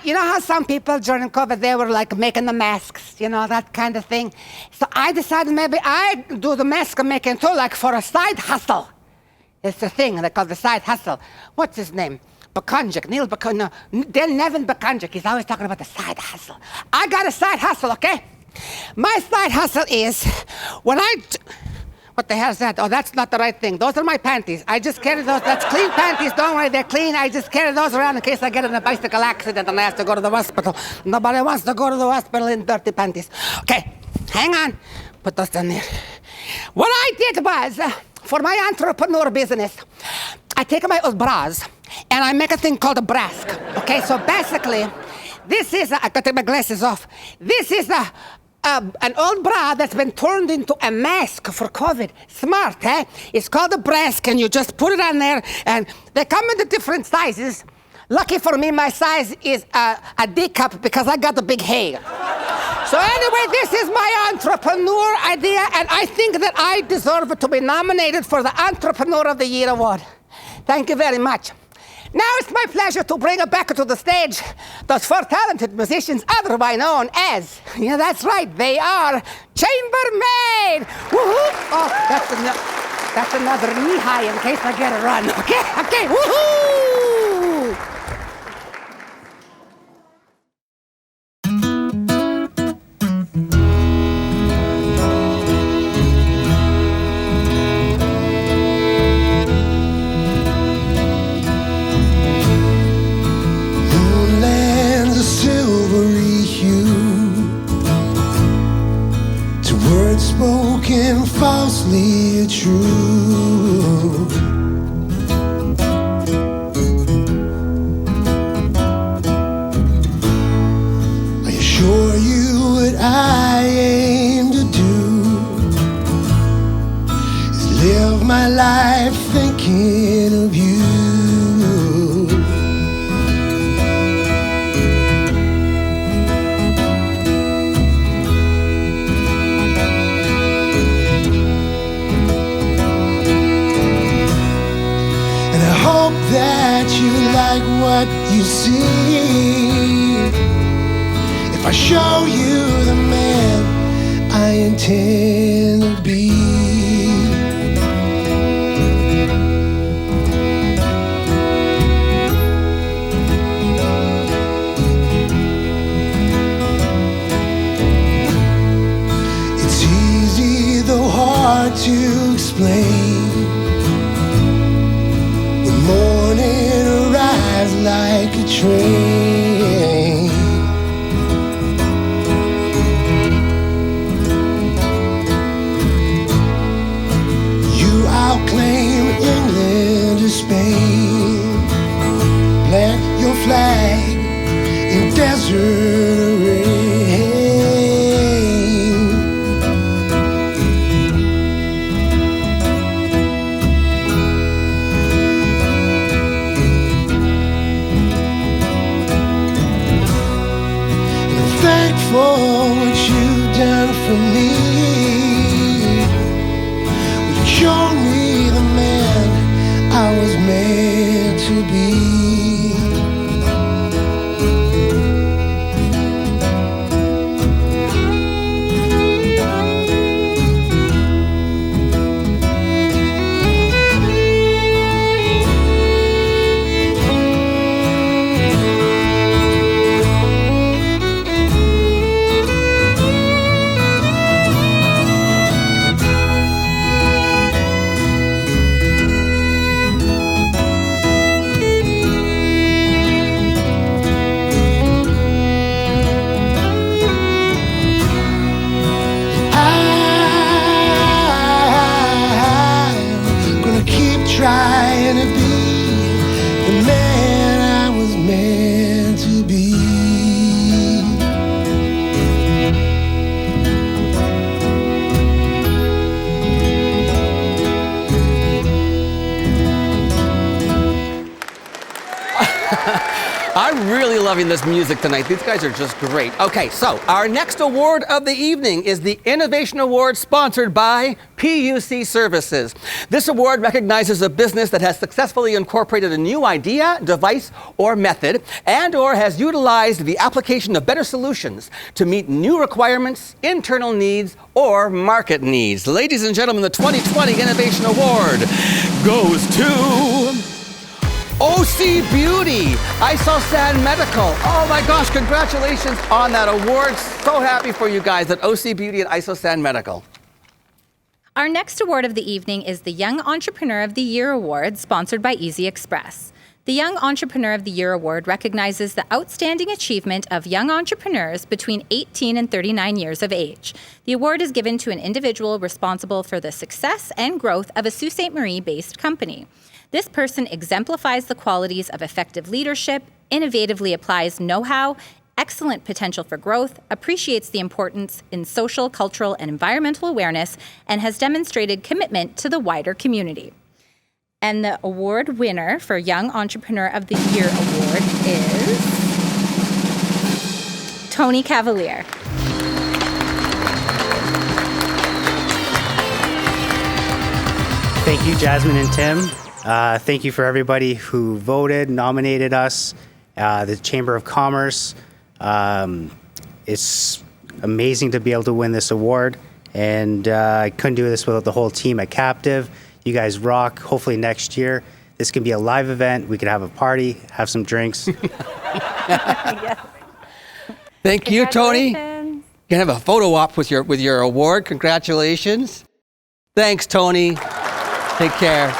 You know how some people during COVID, they were like making the masks, you know, that kind of thing. So I decided maybe I do the mask making too, like for a side hustle. It's a thing they call the side hustle. What's his name? Bakunjik, Neil Bakunjik, no, Nevin Bakunjik. He's always talking about the side hustle. I got a side hustle, okay? My side hustle is when what the hell is that? Oh, that's not the right thing. Those are my panties. I just carry those. That's clean panties. Don't worry, they're clean. I just carry those around in case I get in a bicycle accident and I have to go to the hospital. Nobody wants to go to the hospital in dirty panties. Okay, hang on. Put those down there. What I did was, for my entrepreneur business, I take my old bras and I make a thing called a brask. Okay, so basically, this is, I gotta take my glasses off. This is an old bra that's been turned into a mask for COVID. Smart, eh? It's called a brask, and you just put it on there, and they come in the different sizes. Lucky for me, my size is a D cup because I got the big hair. So anyway, this is my entrepreneur idea, and I think that I deserve to be nominated for the Entrepreneur of the Year Award. Thank you very much. Now it's my pleasure to bring back to the stage those 4 talented musicians, otherwise known as, yeah, that's right, they are chambermaid. Woohoo! Oh, that's another knee high in case I get a run. Okay, woohoo! Spoken falsely true. I assure you what I aim to do is live my life thinking of you. That you like what you see. If I show you the man I intend to be. It's easy though hard to explain. Morning arrives like a train. You outclaim in for what you've done for me. You showed me the man I was meant to be. Trying to be the man I was meant to be. I'm really loving this music tonight. These guys are just great. Okay, so our next award of the evening is the Innovation Award sponsored by PUC Services. This award recognizes a business that has successfully incorporated a new idea, device, or method, and or has utilized the application of better solutions to meet new requirements, internal needs, or market needs. Ladies and gentlemen, the 2020 Innovation Award goes to OC Beauty, Sault Medical. Oh my gosh, congratulations on that award. So happy for you guys at OC Beauty and Sault Medical. Our next award of the evening is the Young Entrepreneur of the Year Award, sponsored by Easy Express. The Young Entrepreneur of the Year Award recognizes the outstanding achievement of young entrepreneurs between 18 and 39 years of age. The award is given to an individual responsible for the success and growth of a Sault Ste. Marie-based company. This person exemplifies the qualities of effective leadership, innovatively applies know-how, excellent potential for growth, appreciates the importance in social, cultural, and environmental awareness, and has demonstrated commitment to the wider community. And the award winner for Young Entrepreneur of the Year Award is Tony Cavaliere. Thank you, Jasmyn and Tim. Thank you for everybody who voted, nominated us, the Chamber of Commerce. It's amazing to be able to win this award, and I couldn't do this without the whole team at Captive. You guys rock. Hopefully next year, this can be a live event. We could have a party, have some drinks. Thank you, Tony. You can have a photo op with your award. Congratulations. Thanks, Tony. Take care.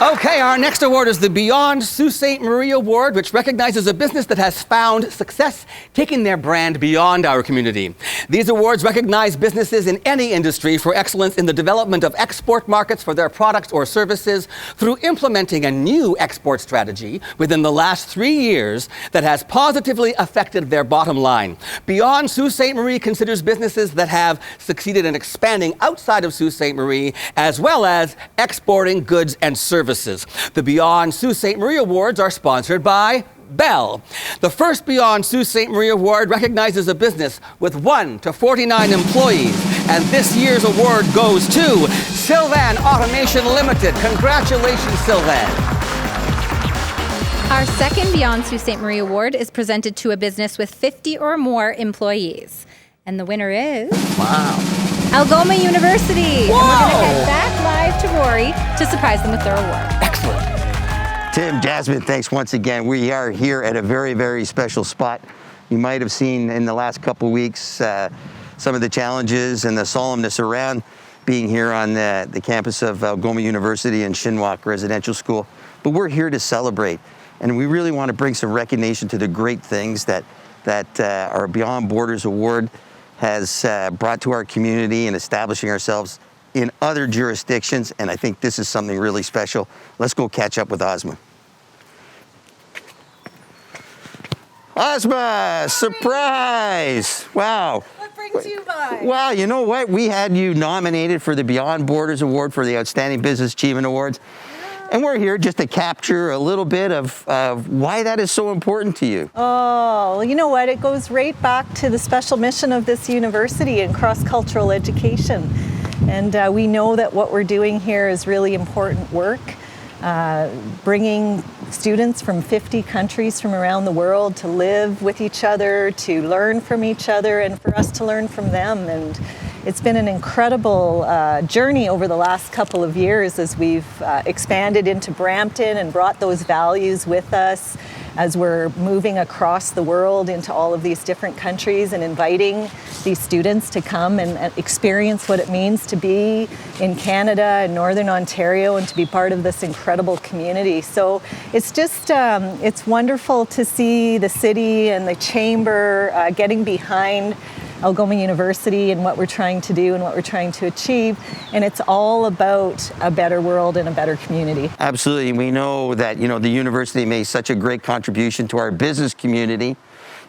Okay, our next award is the Beyond Sault Ste. Marie Award, which recognizes a business that has found success taking their brand beyond our community. These awards recognize businesses in any industry for excellence in the development of export markets for their products or services through implementing a new export strategy within the last 3 years that has positively affected their bottom line. Beyond Sault Ste. Marie considers businesses that have succeeded in expanding outside of Sault Ste. Marie, as well as exporting goods and services. The Beyond Sault Ste. Marie Awards are sponsored by Bell. The first Beyond Sault Ste. Marie Award recognizes a business with 1 to 49 employees, and this year's award goes to Sylvan Automation Limited. Congratulations, Sylvan. Our second Beyond Sault Ste. Marie Award is presented to a business with 50 or more employees. And the winner is... Wow. Algoma University. Whoa. And we're going to head back live to Rory to surprise them with their award. Excellent. Tim, Jasmyn, thanks once again. We are here at a very, very special spot. You might have seen in the last couple of weeks some of the challenges and the solemnness around being here on the campus of Algoma University and Shinwalk Residential School. But we're here to celebrate, and we really want to bring some recognition to the great things that our Beyond Borders Award has brought to our community and establishing ourselves in other jurisdictions, and I think this is something really special. Let's go catch up with Ozma. Ozma, surprise! Wow. What brings you by? Well, you know what? We had you nominated for the Beyond Borders Award for the Outstanding Business Achievement Awards. And we're here just to capture a little bit of why that is so important to you. Oh, you know what? It goes right back to the special mission of this university and cross-cultural education. And we know that what we're doing here is really important work, bringing students from 50 countries from around the world to live with each other, to learn from each other, and for us to learn from them. And it's been an incredible journey over the last couple of years as we've expanded into Brampton and brought those values with us as we're moving across the world into all of these different countries and inviting these students to come and experience what it means to be in Canada and Northern Ontario and to be part of this incredible community. So it's just, it's wonderful to see the city and the chamber getting behind Algoma University and what we're trying to do and what we're trying to achieve. And it's all about a better world and a better community. Absolutely. We know that, the university made such a great contribution to our business community,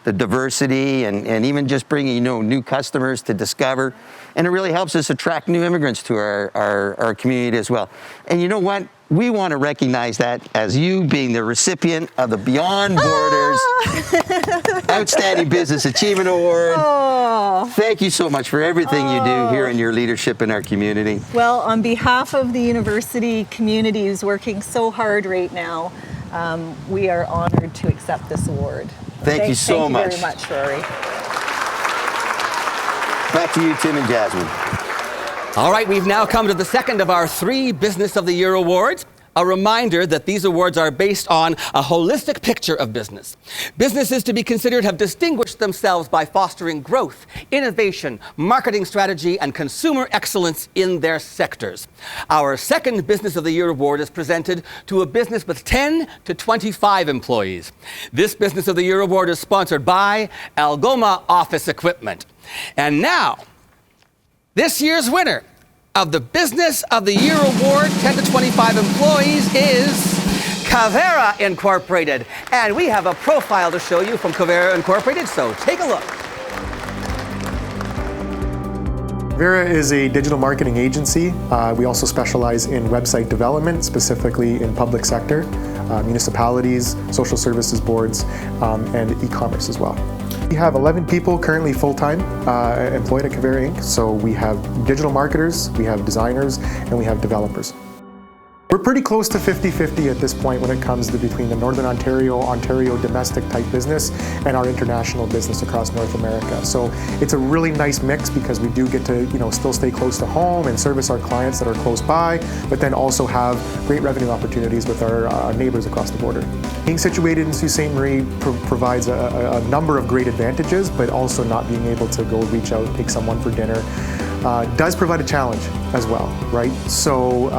the diversity, and even just bringing, new customers to discover. And it really helps us attract new immigrants to our community as well. And you know what? We want to recognize that as you being the recipient of the Beyond Borders Outstanding Business Achievement Award. Oh. Thank you so much for everything you do here in your leadership in our community. Well, on behalf of the university community who's working so hard right now, we are honored to accept this award. Thank you so much. Thank you very much, Rory. Back to you, Tim and Jasmyn. All right, we've now come to the second of our 3 Business of the Year awards. A reminder that these awards are based on a holistic picture of business. Businesses to be considered have distinguished themselves by fostering growth, innovation, marketing strategy, and consumer excellence in their sectors. Our second Business of the Year award is presented to a business with 10 to 25 employees. This Business of the Year award is sponsored by Algoma Office Equipment. And now, this year's winner of the Business of the Year Award, 10 to 25 employees, is Cavaliere Incorporated. And we have a profile to show you from Cavaliere Incorporated, so take a look. Cavaliere is a digital marketing agency. We also specialize in website development, specifically in public sector, municipalities, social services boards, and e-commerce as well. We have 11 people currently full-time employed at Cavaliere Inc. So we have digital marketers, we have designers, and we have developers. We're pretty close to 50-50 at this point when it comes to between the Northern Ontario domestic type business and our international business across North America. So it's a really nice mix because we do get to still stay close to home and service our clients that are close by, but then also have great revenue opportunities with our neighbors across the border. Being situated in Sault Ste. Marie provides a number of great advantages, but also not being able to go reach out, take someone for dinner, does provide a challenge as well, right? So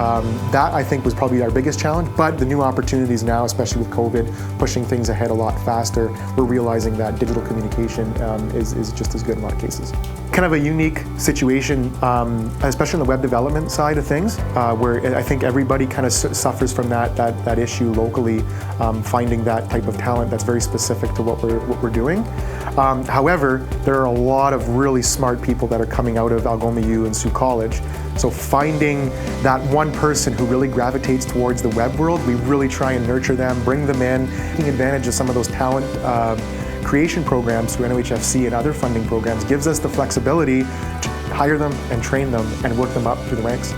that I think was probably our biggest challenge, but the new opportunities now, especially with COVID, pushing things ahead a lot faster, we're realizing that digital communication is just as good in a lot of cases. Kind of a unique situation, especially on the web development side of things, where I think everybody kind of suffers from that issue locally, finding that type of talent that's very specific to what we're doing. However, there are a lot of really smart people that are coming out of Algoma U and Sault College. So finding that one person who really gravitates towards the web world, we really try and nurture them, bring them in, taking advantage of some of those talent creation programs through NOHFC and other funding programs gives us the flexibility to hire them and train them and work them up through the ranks.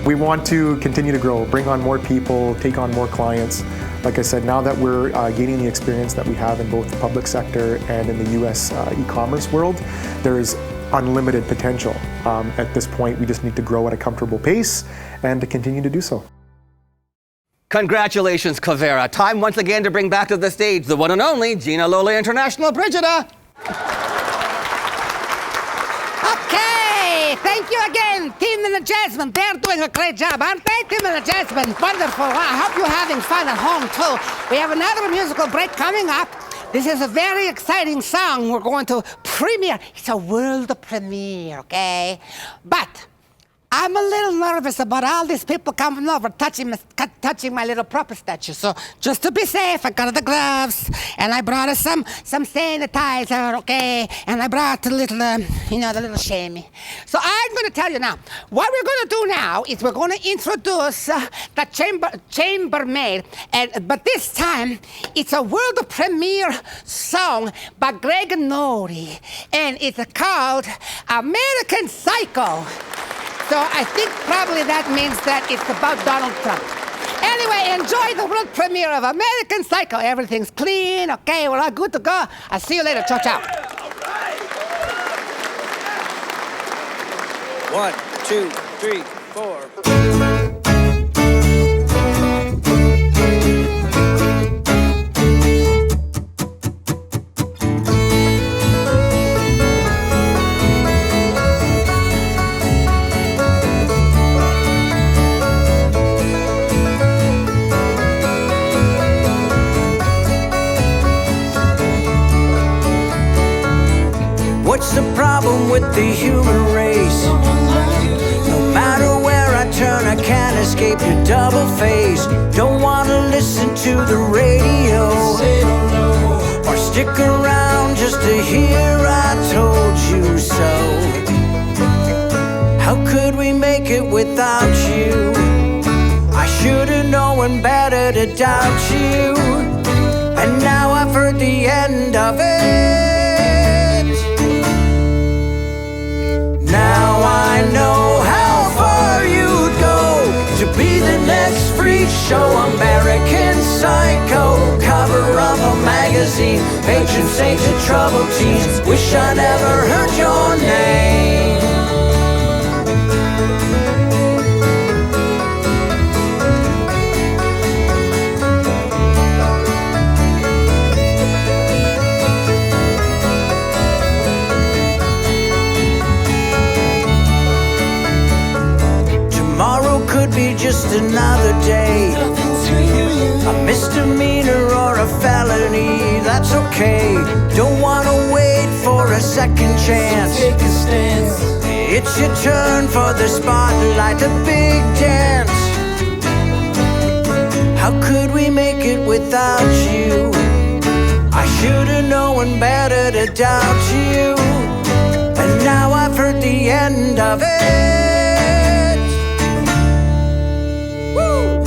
We want to continue to grow, bring on more people, take on more clients. Like I said, now that we're gaining the experience that we have in both the public sector and in the US e-commerce world, there's unlimited potential. At this point, we just need to grow at a comfortable pace and to continue to do so. Congratulations, Cavaliere. Time once again to bring back to the stage the one and only Gina Lola International Brigida. Okay, thank you again, Tim and Jasmyn. They're doing a great job, aren't they, Tim and Jasmyn? Wonderful. I hope you're having fun at home, too. We have another musical break coming up. This is a very exciting song we're going to premiere. It's a world premiere, okay? But I'm a little nervous about all these people coming over, touching my little proper statue. So just to be safe, I got the gloves, and I brought us some sanitizer, okay? And I brought the little, the little chamois. So I'm going to tell you now, what we're going to do now is we're going to introduce the chambermaid, but this time it's a world premiere song by Greg Nori, and it's called American Psycho. So I think probably that means that it's about Donald Trump. Anyway, enjoy the world premiere of American Psycho. Everything's clean, okay, we're all good to go. I'll see you later. Ciao, ciao. 1, 2, 3, 4. What's the problem with the human race? No matter where I turn, I can't escape your double face. Don't wanna listen to the radio or stick around just to hear I told you so. How could we make it without you? I should've known better to doubt you, and now I've heard the end of it. Now I know how far you'd go to be the next freak show. American Psycho, cover of a magazine, patron saint of troubled teens. Wish I never heard your name. Tomorrow could be just another day, a misdemeanor or a felony, that's okay. Don't wanna wait for a second chance. It's your turn for the spotlight, the big dance. How could we make it without you? I should've known better to doubt you, and now I've heard the end of it.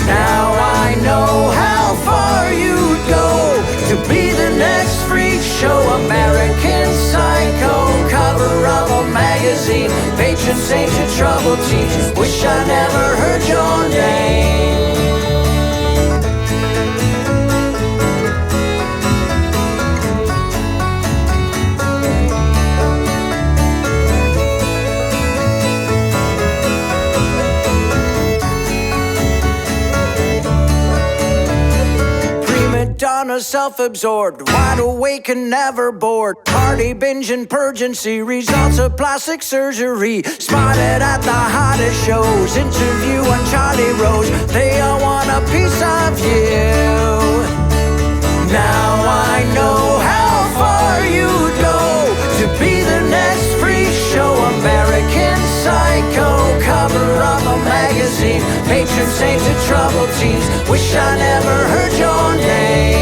Now I know how far you'd go to be the next freak show. American Psycho, cover of a magazine, patron saint of troubled teens. Wish I never heard your name. Donna self-absorbed, wide awake and never bored. Party binging, purgency, results of plastic surgery. Spotted at the hottest shows, interview on Charlie Rose. They all want a piece of you. Now I know how far you'd go to be the next freak show. American Psycho, cover of a magazine, patron saint of troubled teens. Wish I never heard your name.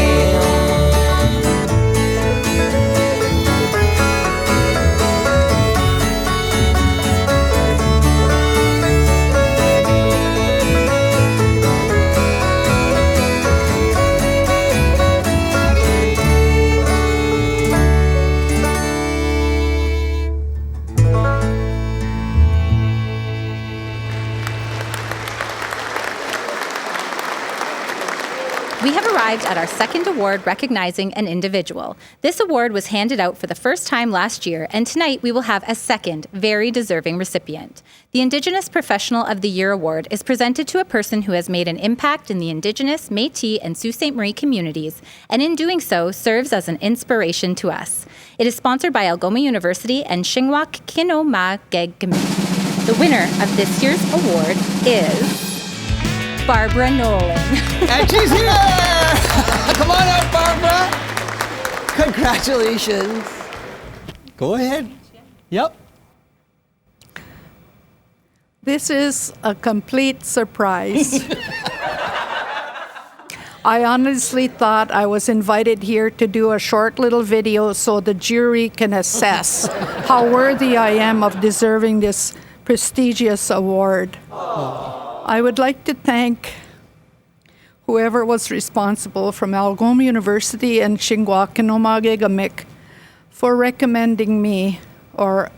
We have arrived at our second award recognizing an individual. This award was handed out for the first time last year, and tonight we will have a second, very deserving recipient. The Indigenous Professional of the Year Award is presented to a person who has made an impact in the Indigenous, Métis, and Sault Ste. Marie communities, and in doing so, serves as an inspiration to us. It is sponsored by Algoma University and Shingwak Kinoma-Gegami. The winner of this year's award is Barbara Nolan. And she's here! Come on up, Barbara! Congratulations. Go ahead. Yep. This is a complete surprise. I honestly thought I was invited here to do a short little video so the jury can assess how worthy I am of deserving this prestigious award. I would like to thank whoever was responsible from Algoma University and Shinguakinomagegamick for recommending me or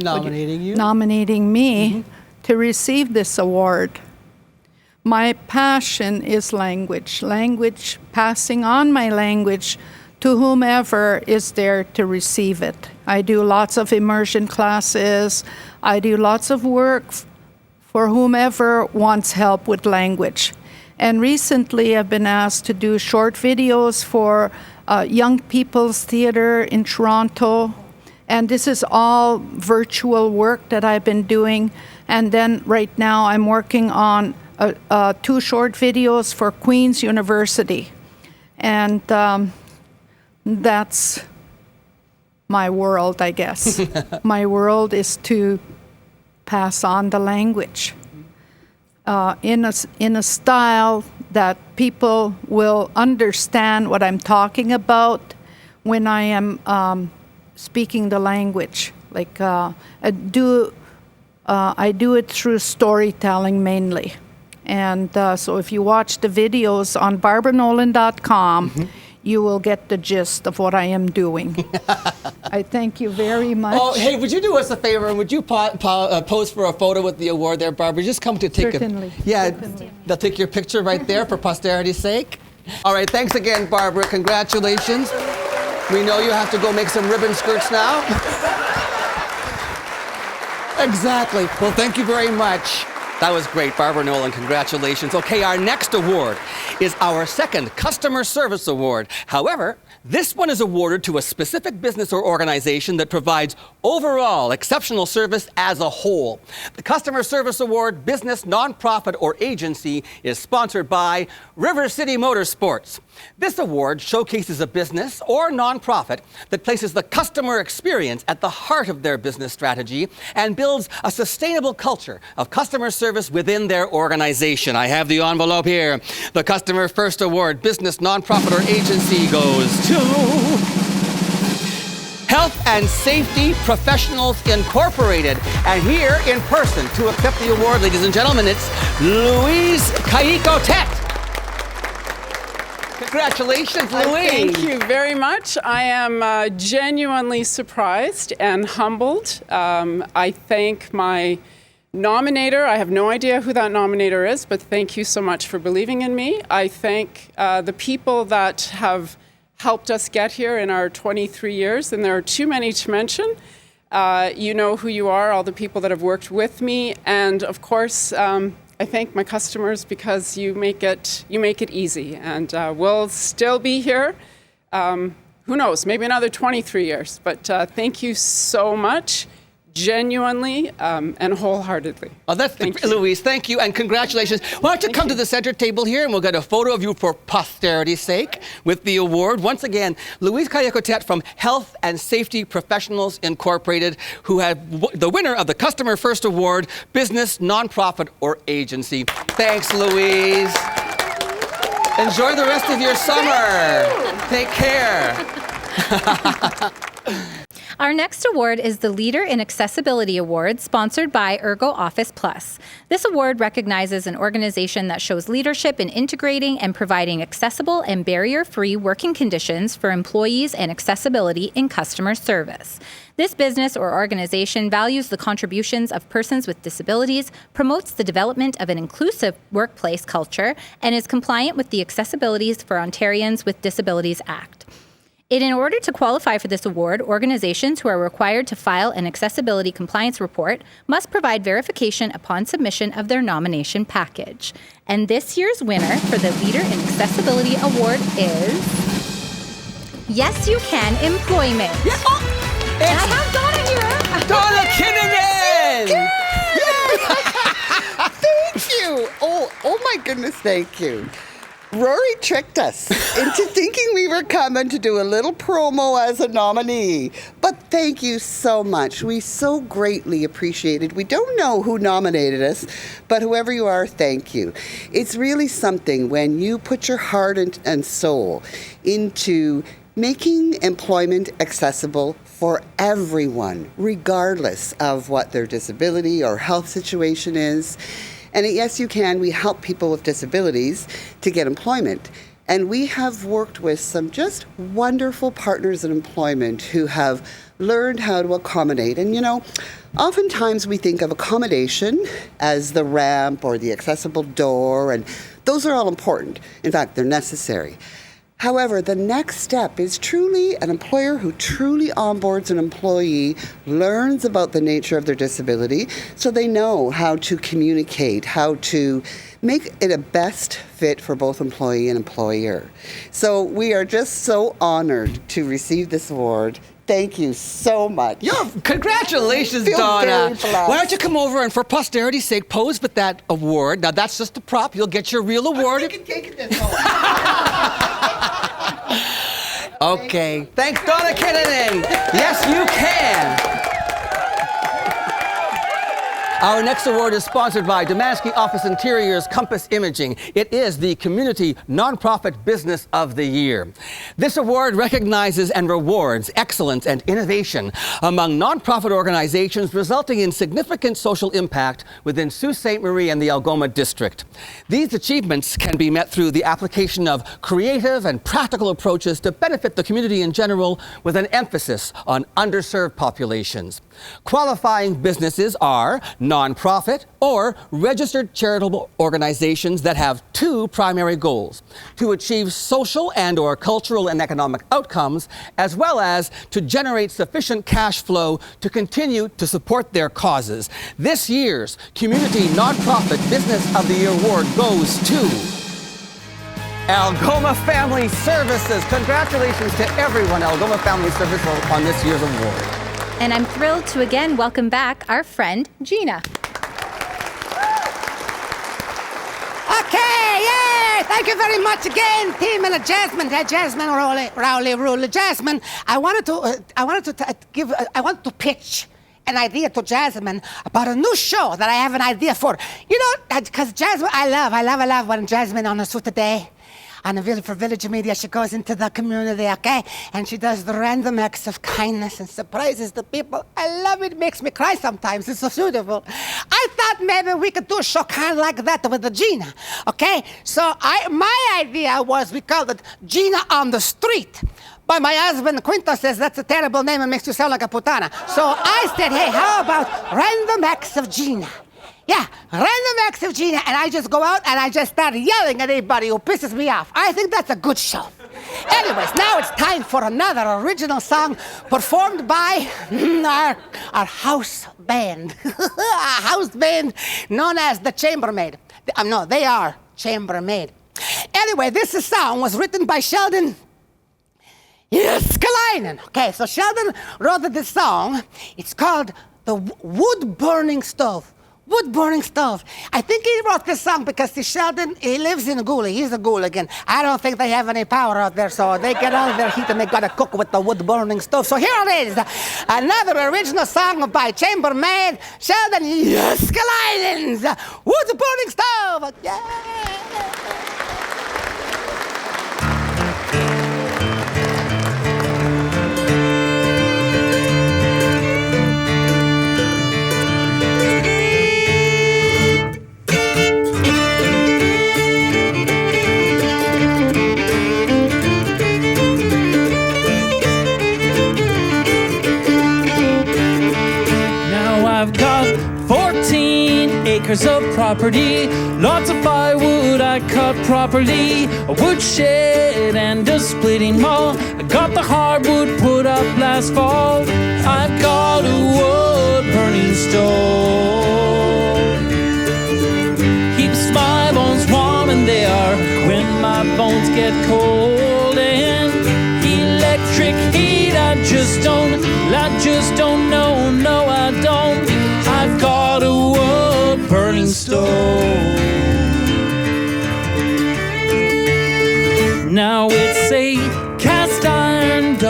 nominating me to receive this award. My passion is language, passing on my language to whomever is there to receive it. I do lots of immersion classes. I do lots of work for whomever wants help with language. And recently I've been asked to do short videos for Young People's Theatre in Toronto. And this is all virtual work that I've been doing. And then right now I'm working on 2 short videos for Queen's University. And that's my world, I guess. My world is to pass on the language in a style that people will understand what I'm talking about when I am speaking the language. Like I do it through storytelling mainly. And so if you watch the videos on barbaranolan.com, you will get the gist of what I am doing. I thank you very much. Oh, hey, would you do us a favor and would you pose for a photo with the award there, Barbara? Just come to take Certainly. They'll take your picture right there for posterity's sake. All right, thanks again, Barbara. Congratulations. We know you have to go make some ribbon skirts now. Exactly. Well, thank you very much. That was great, Barbara Nolan. Congratulations. Okay, our next award is our second Customer Service Award. However, this one is awarded to a specific business or organization that provides overall exceptional service as a whole. The Customer Service Award Business, Nonprofit, or Agency is sponsored by River City Motorsports. This award showcases a business or nonprofit that places the customer experience at the heart of their business strategy and builds a sustainable culture of customer service within their organization. I have the envelope here. The Customer First Award Business, Nonprofit, or Agency goes to Health and Safety Professionals Incorporated. And here in person to accept the award, ladies and gentlemen, it's Louise Kaiko-Tet. Congratulations, Louise. Thank you very much. I am genuinely surprised and humbled. I thank my nominator. I have no idea who that nominator is, but thank you so much for believing in me. I thank the people that have helped us get here in our 23 years, and there are too many to mention. You know who you are, all the people that have worked with me, and of course, I thank my customers because you make it easy, and we'll still be here. Who knows? Maybe another 23 years. But thank you so much, genuinely and wholeheartedly. Oh, Louise, thank you, and congratulations. Why don't you come to the center table here, and we'll get a photo of you for posterity's sake with the award. Once again, Louise Kaiko-Tet from Health and Safety Professionals Incorporated, who had the winner of the Customer First Award, Business, Nonprofit, or Agency. Thanks, Louise. Enjoy the rest of your summer. Take care. Our next award is the Leader in Accessibility Award, sponsored by Ergo Office Plus. This award recognizes an organization that shows leadership in integrating and providing accessible and barrier-free working conditions for employees and accessibility in customer service. This business or organization values the contributions of persons with disabilities, promotes the development of an inclusive workplace culture, and is compliant with the Accessibilities for Ontarians with Disabilities Act. In order to qualify for this award, organizations who are required to file an accessibility compliance report must provide verification upon submission of their nomination package. And this year's winner for the Leader in Accessibility Award is Yes You Can Employment. Yeah. Oh, and I have Donna here. Donna Kinnanen! Thank you. Oh my goodness, thank you. Rory tricked us into thinking we were coming to do a little promo as a nominee. But thank you so much. We so greatly appreciate it. We don't know who nominated us, but whoever you are, thank you. It's really something when you put your heart and soul into making employment accessible for everyone, regardless of what their disability or health situation is. And at Yes You Can, we help people with disabilities to get employment. And we have worked with some just wonderful partners in employment who have learned how to accommodate. And, you know, oftentimes we think of accommodation as the ramp or the accessible door, and those are all important. In fact, they're necessary. However, the next step is truly an employer who truly onboards an employee, learns about the nature of their disability, so they know how to communicate, how to make it a best fit for both employee and employer. So we are just so honored to receive this award. Thank you so much. Congratulations, Feel Donna. very blessed. Why don't you come over and for posterity's sake, pose with that award. Now, that's just a prop. You'll get your real award. Okay. Thanks, Donna Kennedy. Yes, you can. Our next award is sponsored by Damaski Office Interiors Compass Imaging. It is the Community Nonprofit Business of the Year. This award recognizes and rewards excellence and innovation among nonprofit organizations, resulting in significant social impact within Sault Ste. Marie and the Algoma District. These achievements can be met through the application of creative and practical approaches to benefit the community in general, with an emphasis on underserved populations. Qualifying businesses are nonprofit or registered charitable organizations that have two primary goals: to achieve social and/or cultural and economic outcomes, as well as to generate sufficient cash flow to continue to support their causes. This year's Community Nonprofit Business of the Year award goes to Algoma Family Services. Congratulations to everyone, Algoma Family Services, on this year's award. And I'm thrilled to again welcome back our friend, Gina. Okay, yay! Thank you very much again, team and Jasmyn. Jasmyn, Rowley. Jasmyn, I wanted to pitch an idea to Jasmyn about a new show that I have an idea for. You know, because Jasmyn, I love when Jasmyn on the Sault Ste. On the Village for Village Media, she goes into the community, okay? And she does the random acts of kindness and surprises the people. I love it. It makes me cry sometimes. It's so beautiful. I thought maybe we could do a show kind of like that with the Gina, okay? So my idea was we called it Gina on the Street. But my husband, Quinto, says that's a terrible name and makes you sound like a putana. So I said, hey, how about Random Acts of Gina? Yeah, Random Acts of Gina, and I just go out and I just start yelling at anybody who pisses me off. I think that's a good show. Anyways, now it's time for another original song performed by our house band. A house band known as the Chambermaid. No, they are Chambermaid. Anyway, this song was written by Sheldon Kalainen. Okay, so Sheldon wrote this song. It's called The Wood Burning Stove. Wood burning stove. I think he wrote this song because Sheldon, he lives in Goulet. He's a Gooligan. I don't think they have any power out there, so they get all their heat and they gotta cook with the wood burning stove. So here it is, another original song by Chambermaid, Sheldon Kalinen's Wood Burning Stove. Yeah. I've got 14 acres of property, lots of firewood I cut properly, a woodshed and a splitting maul. I got the hardwood put up last fall. I've got a wood burning stove. Keeps my bones warm and they are when my bones get cold. And electric heat I just don't know, no I don't. I've got a wood burning stove.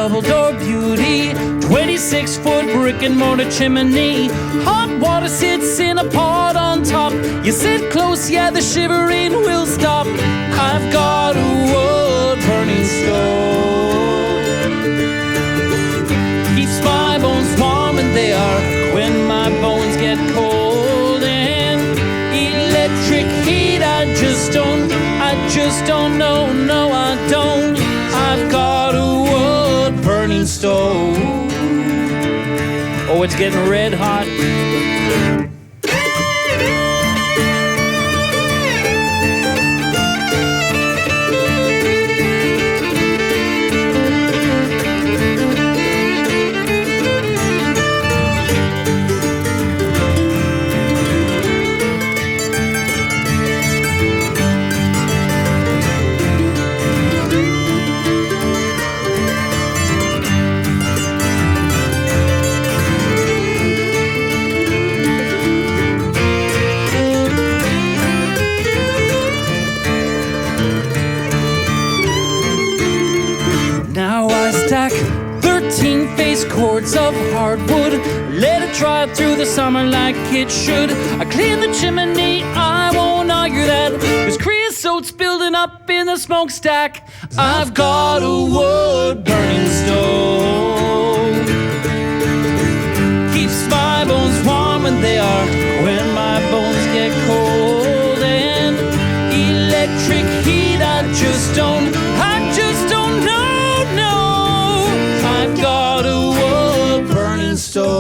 double door beauty, 26-foot brick and mortar chimney. Hot water sits in a pot on top. You sit close, yeah, the shivering will stop. I've got a wood burning stove. Keeps my bones warm when they are, when my bones get cold. And electric heat, I just don't know, no I don't. I've got a wood burning stove. Oh, it's getting red hot. Now I stack 13 face cords of hardwood, let it dry through the summer like it should. I clean the chimney, I won't argue that. There's creosote's building up in the smokestack. I've got a wood burning stove. Keeps my bones warm when they are, when my bones get cold. And electric heat, I just don't know. I've got a wood burning stove.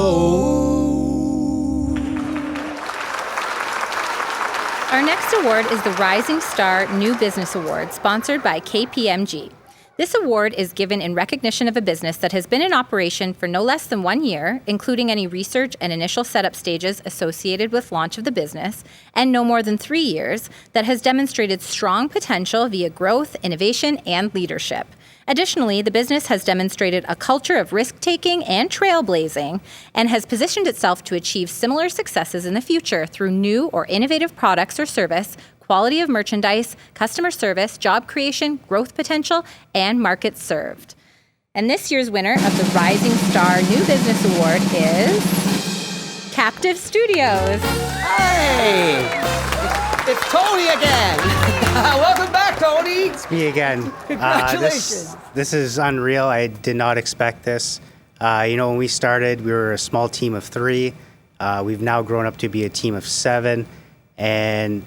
Our next award is the Rising Star New Business Award, sponsored by KPMG. This award is given in recognition of a business that has been in operation for no less than 1 year, including any research and initial setup stages associated with launch of the business, and no more than 3 years, that has demonstrated strong potential via growth, innovation, and leadership. Additionally, the business has demonstrated a culture of risk-taking and trailblazing and has positioned itself to achieve similar successes in the future through new or innovative products or service, quality of merchandise, customer service, job creation, growth potential, and markets served. And this year's winner of the Rising Star New Business Award is Captive Studios. Hey! It's Tony again. Welcome back, Tony. It's me again. Congratulations. This is unreal. I did not expect this. When we started, we were a small team of 3. We've now grown up to be a team of 7. And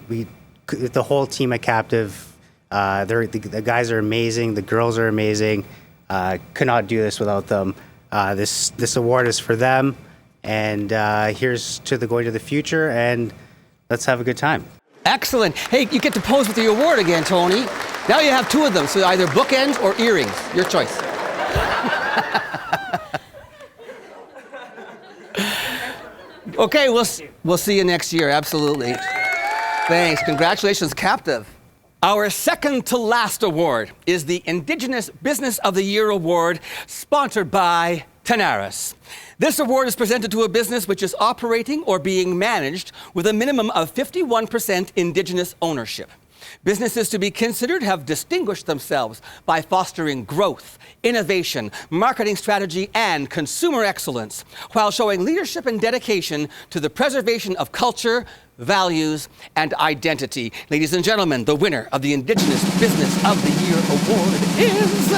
the whole team at Captive, the guys are amazing. The girls are amazing. Could not do this without them. This award is for them. And here's to the going to the future. And let's have a good time. Excellent. Hey, you get to pose with the award again, Tony. Now you have 2 of them, so either bookends or earrings. Your choice. Okay, we'll see you next year. Absolutely. Thanks. Congratulations, Captive. Our second to last award is the Indigenous Business of the Year Award, sponsored by Tenaris. This award is presented to a business which is operating or being managed with a minimum of 51% Indigenous ownership. Businesses to be considered have distinguished themselves by fostering growth, innovation, marketing strategy, and consumer excellence, while showing leadership and dedication to the preservation of culture, values, and identity. Ladies and gentlemen, the winner of the Indigenous Business of the Year Award is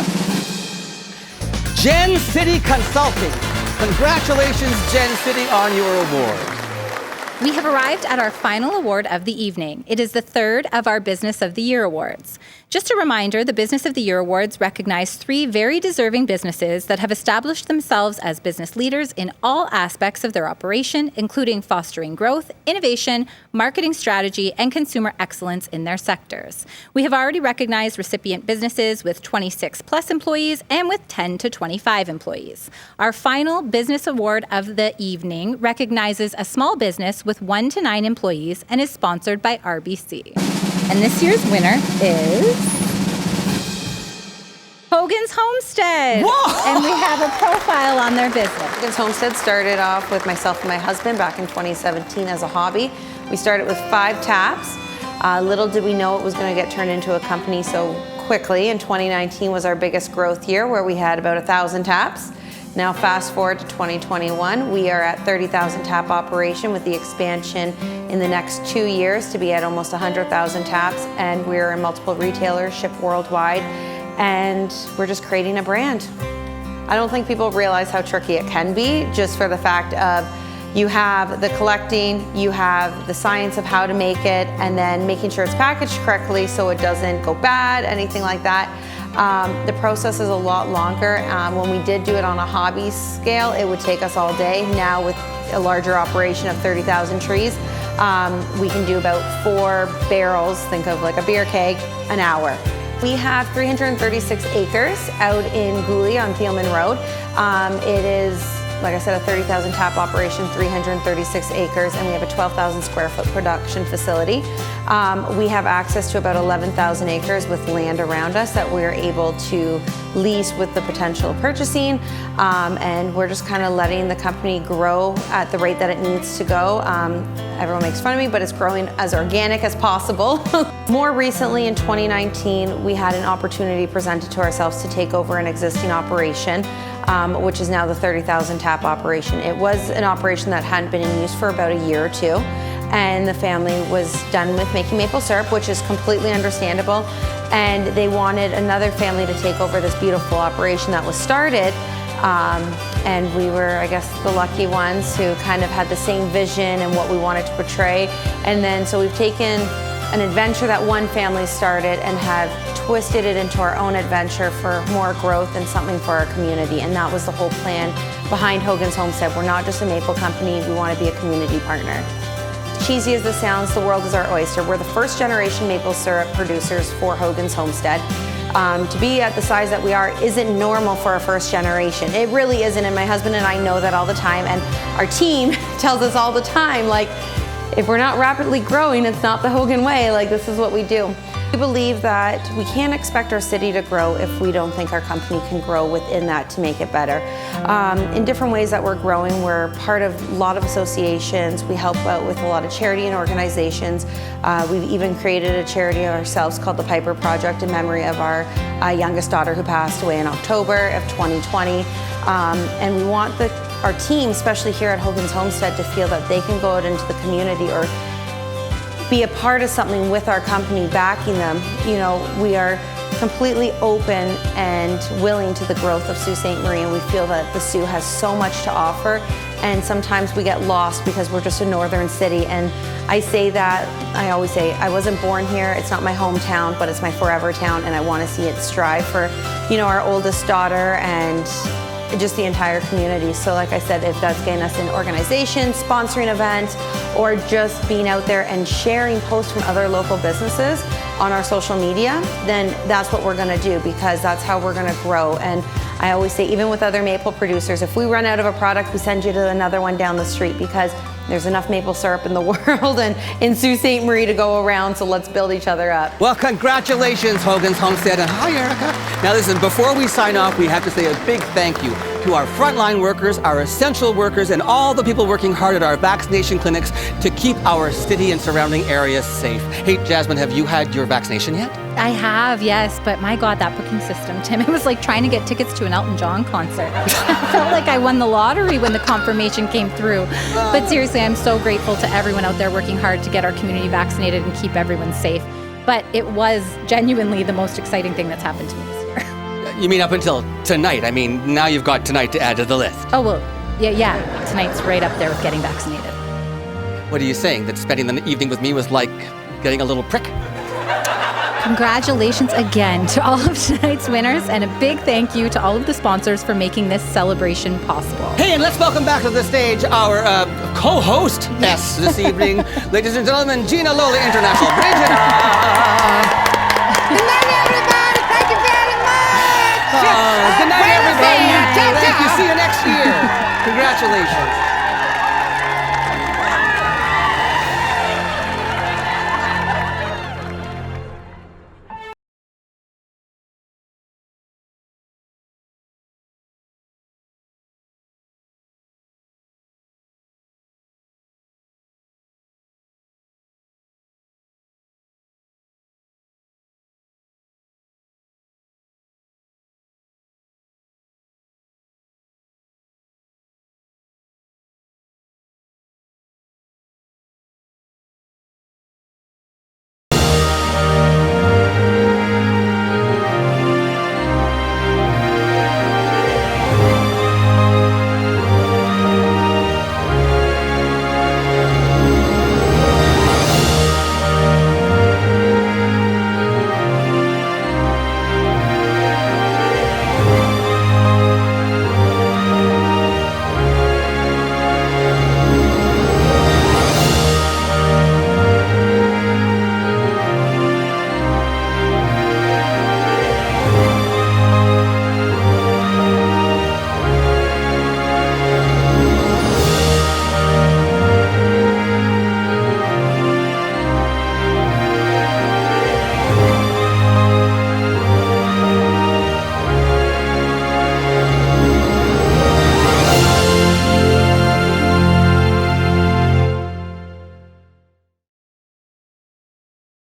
Gen City Consulting. Congratulations, Gen City, on your award. We have arrived at our final award of the evening. It is the third of our Business of the Year Awards. Just a reminder, the Business of the Year Awards recognize 3 very deserving businesses that have established themselves as business leaders in all aspects of their operation, including fostering growth, innovation, marketing strategy, and consumer excellence in their sectors. We have already recognized recipient businesses with 26 plus employees and with 10 to 25 employees. Our final Business Award of the evening recognizes a small business with 1 to 9 employees and is sponsored by RBC. And this year's winner is Hogan's Homestead. Whoa! And we have a profile on their business. Hogan's Homestead started off with myself and my husband back in 2017 as a hobby. We started with 5 taps. Little did we know it was going to get turned into a company so quickly, and 2019 was our biggest growth year where we had about 1,000 taps. Now fast forward to 2021, we are at 30,000 tap operation with the expansion in the next 2 years to be at almost 100,000 taps, and we're in multiple retailers, ship worldwide, and we're just creating a brand. I don't think people realize how tricky it can be, just for the fact of you have the collecting, you have the science of how to make it, and then making sure it's packaged correctly so it doesn't go bad, anything like that. The process is a lot longer. When we did do it on a hobby scale, it would take us all day. Now with a larger operation of 30,000 trees, we can do about 4 barrels, think of like a beer keg, an hour. We have 336 acres out in Gooley on Thielman Road. It is, like I said, a 30,000 tap operation, 336 acres, and we have a 12,000 square foot production facility. We have access to about 11,000 acres with land around us that we're able to lease with the potential of purchasing, and we're just kind of letting the company grow at the rate that it needs to go. Everyone makes fun of me, but it's growing as organic as possible. More recently, in 2019, we had an opportunity presented to ourselves to take over an existing operation, which is now the 30,000 tap operation. It was an operation that hadn't been in use for about a year or two, and the family was done with making maple syrup, which is completely understandable, and they wanted another family to take over this beautiful operation that was started. And we were, I guess, the lucky ones who kind of had the same vision and what we wanted to portray. And then, so we've taken an adventure that one family started and have twisted it into our own adventure for more growth and something for our community. And that was the whole plan behind Hogan's Homestead. We're not just a maple company, we want to be a community partner. Cheesy as this sounds, the world is our oyster. We're the first generation maple syrup producers for Hogan's Homestead. To be at the size that we are isn't normal for our first generation. It really isn't, and my husband and I know that all the time, and our team tells us all the time, like, if we're not rapidly growing, it's not the Hogan way, like, this is what we do. We believe that we can't expect our city to grow if we don't think our company can grow within that to make it better. In different ways that we're growing, we're part of a lot of associations. We help out with a lot of charity and organizations. We've even created a charity ourselves called the Piper Project in memory of our youngest daughter who passed away in October of 2020. And we want our team, especially here at Hogan's Homestead, to feel that they can go out into the community or be a part of something with our company backing them. You know, we are completely open and willing to the growth of Sault Ste. Marie, and we feel that the Soo has so much to offer, and sometimes we get lost because we're just a northern city. And I say that, I always say, I wasn't born here, it's not my hometown, but it's my forever town, and I want to see it strive for, you know, our oldest daughter and just the entire community. So like I said, if that's getting us in organizations, sponsoring events, or just being out there and sharing posts from other local businesses on our social media, then that's what we're gonna do, because that's how we're gonna grow. And I always say, even with other maple producers, if we run out of a product, we send you to another one down the street, because there's enough maple syrup in the world and in Sault Ste. Marie to go around, so let's build each other up. Well, congratulations, Hogan's Homestead, and hi, Erica. Now listen, before we sign off, we have to say a big thank you to our frontline workers, our essential workers, and all the people working hard at our vaccination clinics to keep our city and surrounding areas safe. Hey, Jasmyn, have you had your vaccination yet? I have, yes, but my God, that booking system, Tim, it was like trying to get tickets to an Elton John concert. I felt like I won the lottery when the confirmation came through. But seriously, I'm so grateful to everyone out there working hard to get our community vaccinated and keep everyone safe. But it was genuinely the most exciting thing that's happened to me this year. You mean up until tonight? I mean, now you've got tonight to add to the list. Oh, well, yeah, tonight's right up there with getting vaccinated. What are you saying, that spending the evening with me was like getting a little prick? Congratulations again to all of tonight's winners, and a big thank you to all of the sponsors for making this celebration possible. Hey, and let's welcome back to the stage our co-host this evening, ladies and gentlemen, Gina Lola International. Bridget. Good night, everybody. Thank you very much. Good